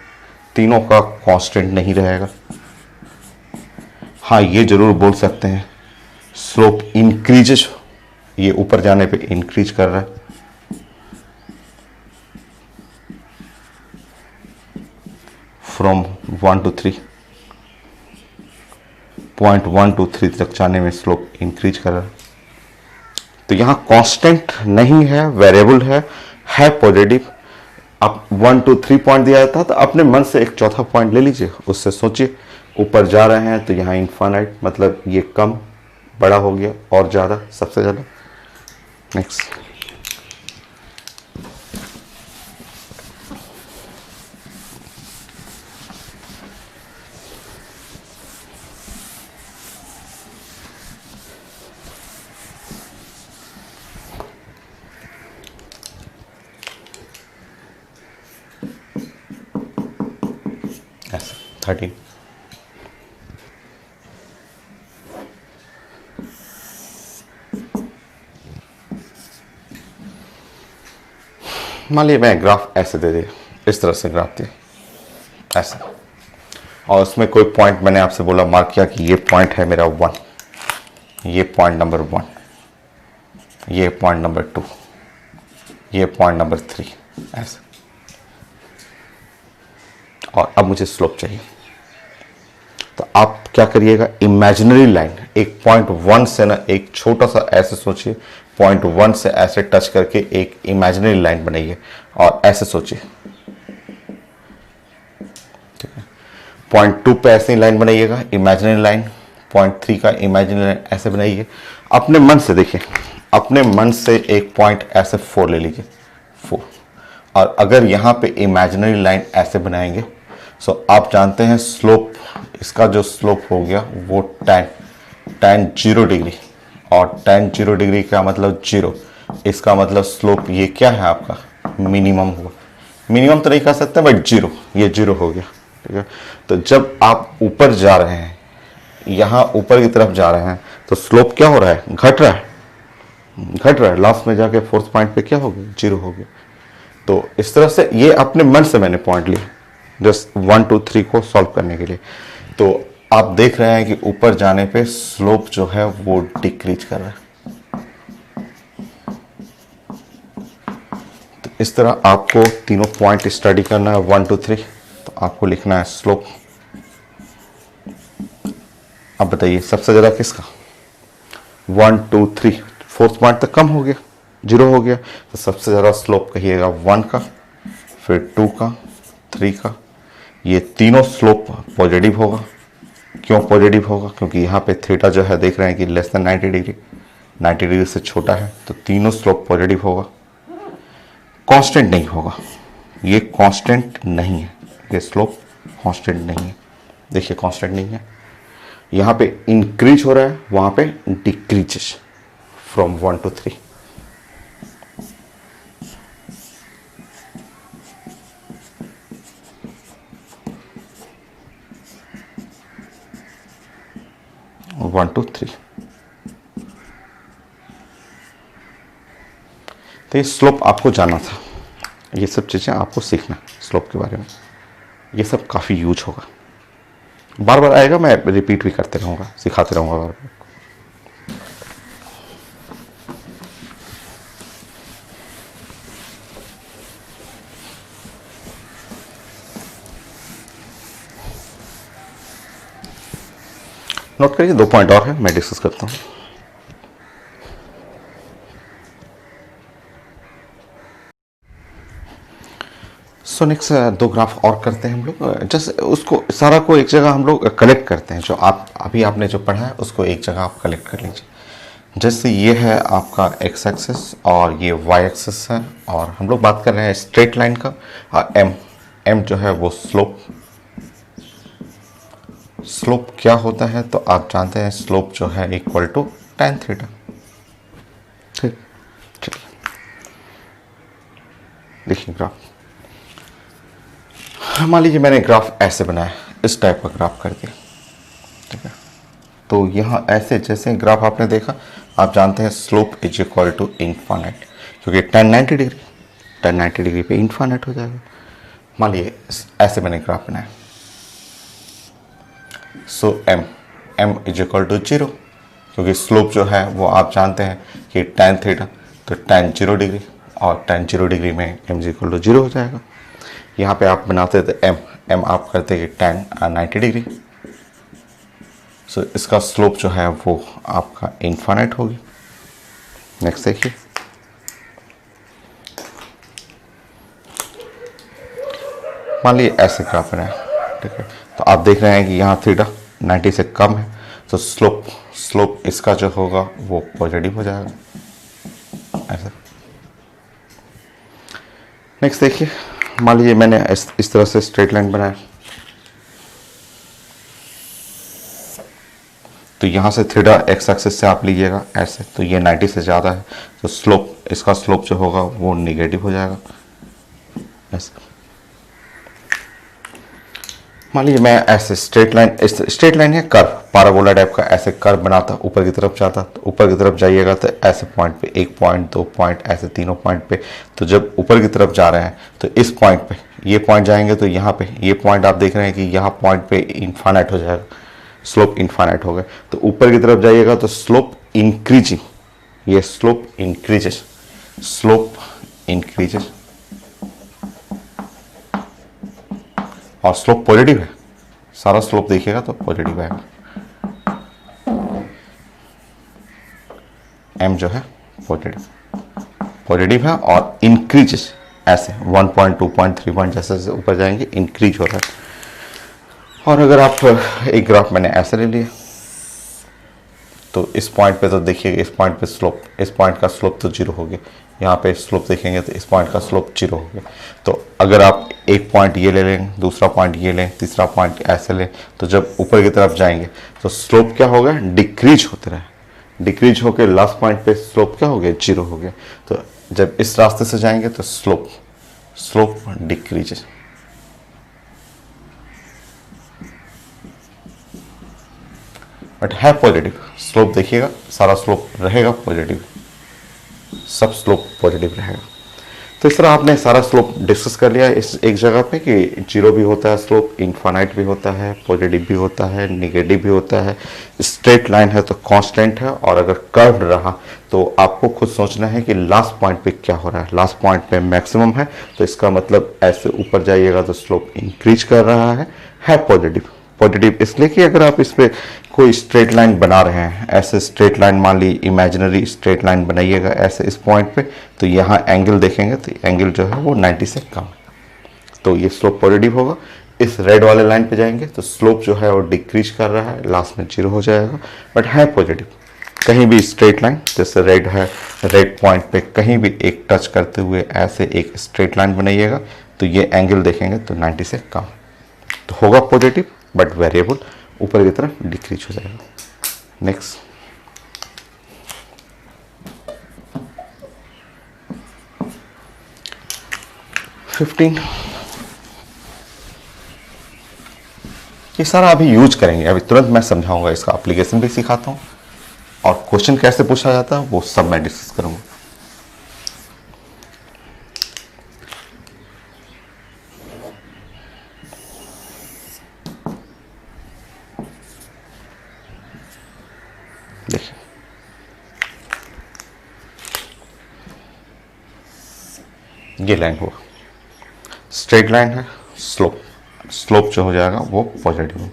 तीनों का कांस्टेंट नहीं रहेगा। हाँ, ये जरूर बोल सकते हैं स्लोप इंक्रीजेज, ये ऊपर जाने पे इंक्रीज कर रहा है, फ्रॉम 1 to 3, पॉइंट 1 to 3 तक जाने में स्लोप इंक्रीज कर रहा है। तो यहाँ कांस्टेंट नहीं है, वेरिएबल है पॉजिटिव। आप 1 to 3 पॉइंट दिया जाता है, तो अपने मन से एक चौथा पॉइंट ले लीजिए, उससे सोचिए ऊपर जा रहे हैं तो यहाँ इनफाइनाइट, मतलब ये कम बड़ा हो गया, और ज़्यादा सबसे ज़्यादा। Next, yes, 13। मान लीजिए मैं ग्राफ ऐसे दे दिया, इस तरह से ग्राफ दिया ऐसे, और उसमें कोई पॉइंट मैंने आपसे बोला, मार्क किया कि ये पॉइंट है मेरा 1, ये पॉइंट नंबर 1, ये पॉइंट नंबर 2, ये पॉइंट नंबर 3, ऐसे। और अब मुझे स्लोप चाहिए, तो आप क्या करिएगा, इमेजिनरी लाइन एक पॉइंट 1 से ना, एक छोटा सा ऐसे सोचिए, पॉइंट 1 से ऐसे टच करके एक इमेजिनरी लाइन बनाइए और ऐसे सोचिए, ठीक है। पॉइंट 2 पे ऐसे लाइन बनाइएगा, इमेजिनरी लाइन। पॉइंट 3 का इमेजिनरी लाइन ऐसे बनाइए। अपने मन से देखिए, अपने मन से एक पॉइंट ऐसे 4 ले लीजिए, 4। और अगर यहाँ पे इमेजिनरी लाइन ऐसे बनाएंगे, सो आप जानते हैं स्लोप, इसका जो स्लोप हो गया वो tan 0 डिग्री, और tan 0 डिग्री का मतलब 0, इसका मतलब स्लोप ये क्या है आपका, मिनिमम हुआ। मिनिमम तो नहीं कह सकते बट 0, ये 0 हो गया, ठीक है। तो जब आप ऊपर जा रहे हैं, यहाँ ऊपर की तरफ जा रहे हैं, तो स्लोप क्या हो रहा है, घट रहा है, घट रहा है। लास्ट में जाके फोर्थ पॉइंट पे क्या हो गया, 0 हो गया। तो इस तरह से ये अपने मन से मैंने पॉइंट लिया जस्ट 1 2 3 को सॉल्व करने के लिए। तो आप देख रहे हैं कि ऊपर जाने पे स्लोप जो है वो डिक्रीज कर रहा है। तो इस तरह आपको तीनों पॉइंट स्टडी करना है, 1 2 3। तो आपको लिखना है स्लोप। अब बताइए सबसे ज्यादा किसका, 1 2 3, फोर्थ पॉइंट तक कम हो गया, 0 हो गया। तो सबसे ज्यादा स्लोप कहिएगा 1 का, फिर 2 का, 3 का। ये तीनों स्लोप पॉजिटिव होगा। क्यों पॉजिटिव होगा, क्योंकि यहाँ पे थीटा जो है देख रहे हैं कि लेस देन 90 डिग्री, 90 डिग्री से छोटा है, तो तीनों स्लोप पॉजिटिव होगा। कांस्टेंट नहीं होगा, ये कांस्टेंट नहीं है, ये स्लोप कांस्टेंट नहीं है। देखिए कांस्टेंट नहीं है, यहाँ पे इंक्रीज हो रहा है, वहाँ पे decreases from 1 to 3। One two three. तो ये स्लोप आपको जानना था, ये सब चीज़ें आपको सीखना स्लोप के बारे में। ये सब काफ़ी यूज होगा, बार बार आएगा, मैं रिपीट भी करते रहूँगा, सिखाते रहूँगा बार बार। नोट करिए, 2 पॉइंट और है, मैं डिस्कस करता हूँ। सो नेक्स्ट 2 ग्राफ और करते हैं हम लोग। जस्ट उसको सारा को एक जगह हम लोग कलेक्ट करते हैं, जो आप अभी आपने जो पढ़ा है उसको एक जगह आप कलेक्ट कर लीजिए। जैसे ये है आपका एक्स एक्सिस और ये वाई एक्सिस है, और हम लोग बात कर रहे हैं स्ट्रेट लाइन का। और एम जो है वो स्लोप। स्लोप क्या होता है तो आप जानते हैं, स्लोप जो है इक्वल टू tan थीटा। ठीक, चलिए देखिए ग्राफ। मान लीजिए मैंने ग्राफ ऐसे बनाया, इस टाइप का ग्राफ कर दिया, ठीक है। तो यहाँ ऐसे जैसे ग्राफ आपने देखा, आप जानते हैं slope is equal to infinite, क्योंकि tan 90 डिग्री पे इनफाइनाइट हो जाएगा। मान लीजिए ऐसे मैंने ग्राफ बनाया, so m is equal to 0, क्योंकि स्लोप जो है वो आप जानते हैं कि tan थीटा, तो tan 0 डिग्री, और tan 0 डिग्री में m इज इक्वल टू 0 हो जाएगा। यहाँ पे आप बनाते थे m आप करते कि tan 90 डिग्री। सो इसका स्लोप जो है वो आपका इनफाइनाइट होगी। नेक्स्ट देखिए, मान लीजिए ऐसे ग्राफ बनाया, ठीक है। तो आप देख रहे हैं कि यहाँ थीटा 90 से कम है, तो स्लोप इसका जो होगा वो पॉजिटिव हो जाएगा, ऐसा। नेक्स्ट देखिए, मान लीजिए मैंने इस तरह से स्ट्रेट लाइन बनाया, तो यहाँ से थीटा एक्स एक्सिस से आप लीजिएगा ऐसे, तो ये 90 से ज़्यादा है, तो स्लोप इसका स्लोप जो होगा वो नेगेटिव हो जाएगा, ऐसे। मान लीजिए मैं ऐसे स्ट्रेट लाइन है कर्व, पाराबोला टाइप का ऐसे कर्व बनाता, ऊपर की तरफ जाता, तो ऊपर की तरफ जाइएगा तो ऐसे पॉइंट पे 1 पॉइंट 2 पॉइंट ऐसे तीनों पॉइंट पे, तो जब ऊपर की तरफ जा रहे हैं तो इस पॉइंट पे ये पॉइंट जाएंगे तो यहाँ पे ये पॉइंट आप देख रहे हैं कि यहाँ पॉइंट पे इनफाइनाइट हो जाएगा, स्लोप इनफाइनाइट हो गया। तो ऊपर की तरफ जाइएगा तो स्लोप इंक्रीजिंग, ये स्लोप इंक्रीजेस, स्लोप इंक्रीजेस, और स्लोप पॉजिटिव है, सारा स्लोप देखिएगा तो पॉजिटिव आएगा। एम जो है पॉजिटिव है और इंक्रीजेस ऐसे 1 पॉइंट 2 पॉइंट 3 पॉइंट जैसे जैसे ऊपर जाएंगे इंक्रीज हो रहा है। और अगर आप एक ग्राफ मैंने ऐसे ले लिया तो इस पॉइंट पे तो देखिएगा, इस पॉइंट पे स्लोप, इस पॉइंट का स्लोप तो 0 हो गया, यहाँ पे स्लोप देखेंगे तो इस पॉइंट का स्लोप 0 हो गया। तो अगर आप एक पॉइंट ये ले लें, दूसरा पॉइंट ये लें, तीसरा पॉइंट ऐसे लें, तो जब ऊपर की तरफ जाएंगे तो स्लोप क्या होगा, डिक्रीज होते रहे, डिक्रीज होकर लास्ट पॉइंट पे स्लोप क्या हो गया, 0 हो गया। तो जब इस रास्ते से जाएंगे तो स्लोप डिक्रीजेस। बट है पॉजिटिव स्लोप, देखिएगा सारा स्लोप रहेगा पॉजिटिव, सब स्लोप पॉजिटिव रहेगा। तो इस तरह आपने सारा स्लोप डिस्कस कर लिया इस एक जगह पे कि 0 भी होता है स्लोप, इनफाइनाइट भी होता है, पॉजिटिव भी होता है, निगेटिव भी होता है, स्ट्रेट लाइन है तो कांस्टेंट है, और अगर कर्व्ड रहा तो आपको खुद सोचना है कि लास्ट पॉइंट पे क्या हो रहा है। लास्ट पॉइंट पे मैक्सिमम है तो इसका मतलब ऐसे ऊपर जाइएगा तो स्लोप इंक्रीज कर रहा है पॉजिटिव। पॉजिटिव इसलिए कि अगर आप इस पर कोई स्ट्रेट लाइन बना रहे हैं, ऐसे स्ट्रेट लाइन मान ली इमेजिनरी स्ट्रेट लाइन बनाइएगा ऐसे इस पॉइंट पे, तो यहाँ एंगल देखेंगे तो एंगल जो है वो 90 से कम है, तो ये स्लोप पॉजिटिव होगा। इस रेड वाले लाइन पे जाएंगे तो स्लोप जो है वो डिक्रीज कर रहा है, लास्ट में 0 हो जाएगा, बट है पॉजिटिव। कहीं भी स्ट्रेट लाइन जैसे रेड है, रेड पॉइंट पे कहीं भी एक टच करते हुए ऐसे एक स्ट्रेट लाइन बनाइएगा तो ये एंगल देखेंगे तो 90 से कम, तो होगा पॉजिटिव बट वेरिएबल ऊपर की तरफ डिक्रीज हो जाएगा। नेक्स्ट, ये सारा अभी यूज करेंगे, अभी तुरंत मैं समझाऊंगा, इसका एप्लीकेशन भी सिखाता हूँ और क्वेश्चन कैसे पूछा जाता है वो सब मैं डिस्कस करूंगा। देखिए ये लाइन हुआ स्ट्रेट लाइन है, स्लोप जो हो जाएगा वो पॉजिटिव है।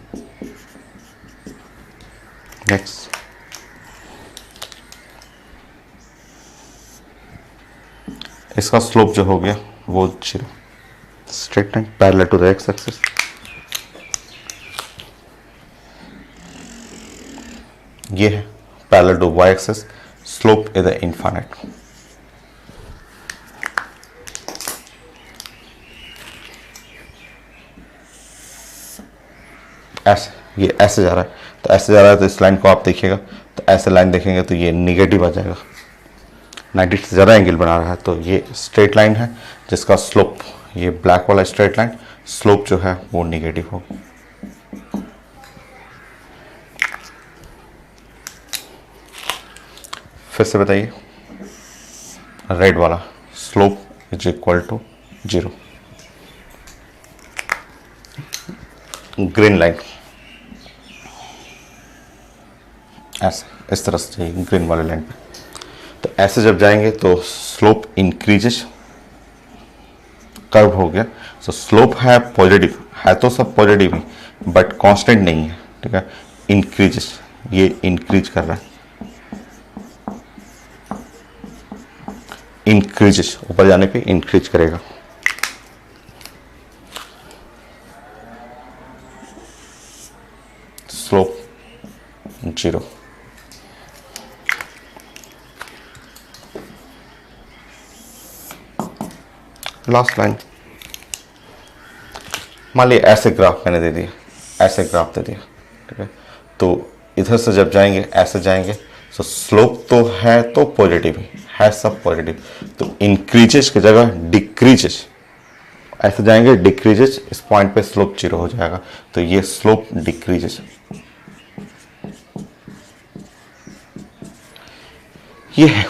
नेक्स्ट, इसका स्लोप जो हो गया वो 0, straight line parallel to the x axis. ये है parallel to y axis, slope is infinite. ऐसे ये ऐसे जा रहा है तो ऐसे जा रहा है, तो इस लाइन को आप देखिएगा तो ऐसे लाइन देखेंगे तो ये निगेटिव आ जाएगा, 90 से ज़्यादा एंगल बना रहा है, तो ये स्ट्रेट लाइन है जिसका स्लोप, ये ब्लैक वाला स्ट्रेट लाइन स्लोप जो है वो निगेटिव होगा। फिर से बताइए, रेड वाला slope is equal to 0, green line ऐसे इस तरह से जाइए ग्रीन वाले लाइन पे, तो ऐसे जब जाएंगे तो स्लोप इंक्रीजेस, कर्व हो गया, तो स्लोप है पॉजिटिव, है तो सब पॉजिटिव ही बट कांस्टेंट नहीं है, ठीक है, इंक्रीजेस, ये इंक्रीज कर रहा है, इंक्रीजेस ऊपर जाने पे इंक्रीज करेगा। स्लोप 0, लास्ट लाइन, मान लिया ऐसे ग्राफ मैंने दे दिया, ऐसे ग्राफ दे दिया, ठीक है, तो इधर से जब जाएंगे ऐसे जाएंगे तो स्लोप तो है तो पॉजिटिव ही है, सब पॉजिटिव, तो इंक्रीजेस की जगह डिक्रीजेस ऐसे जाएंगे डिक्रीजेज, इस पॉइंट पे स्लोप 0 हो जाएगा, तो ये स्लोप डिक्रीजेज। ये है,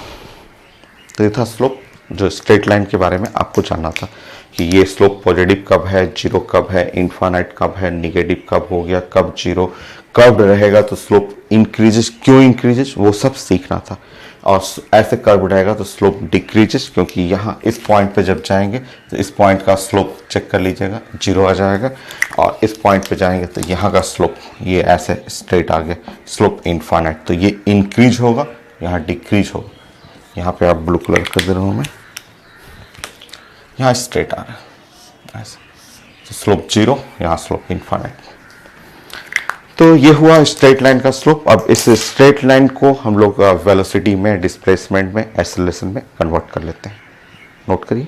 तो ये था स्लोप जो स्ट्रेट लाइन के बारे में आपको जानना था कि ये स्लोप पॉजिटिव कब है, जीरो कब है, इनफाइनाइट कब है, निगेटिव कब हो गया, कब जीरो, कब रहेगा तो स्लोप इंक्रीजेस, क्यों इंक्रीजेस, वो सब सीखना था। और ऐसे कर्व रहेगा तो स्लोप डिक्रीजेस, क्योंकि यहाँ इस पॉइंट पे जब जाएंगे तो इस पॉइंट का स्लोप चेक कर लीजिएगा, जीरो आ जाएगा, और इस पॉइंट पे जाएंगे तो यहाँ का स्लोप ये ऐसे स्ट्रेट आ गया, स्लोप इनफाइनाइट, तो ये इंक्रीज होगा, यहाँ डिक्रीज होगा। यहाँ पे आप ब्लू कलर कर दे रहा हूँ मैं, यहाँ स्ट्रेट आ रहा है ऐसे, तो स्लोप जीरो, यहाँ स्लोप इनफाइनाइट। तो ये हुआ स्ट्रेट लाइन का स्लोप। अब इस स्ट्रेट लाइन को हम लोग वेलोसिटी में, डिस्प्लेसमेंट में, एक्सेलरेशन में कन्वर्ट कर लेते हैं। नोट करिए।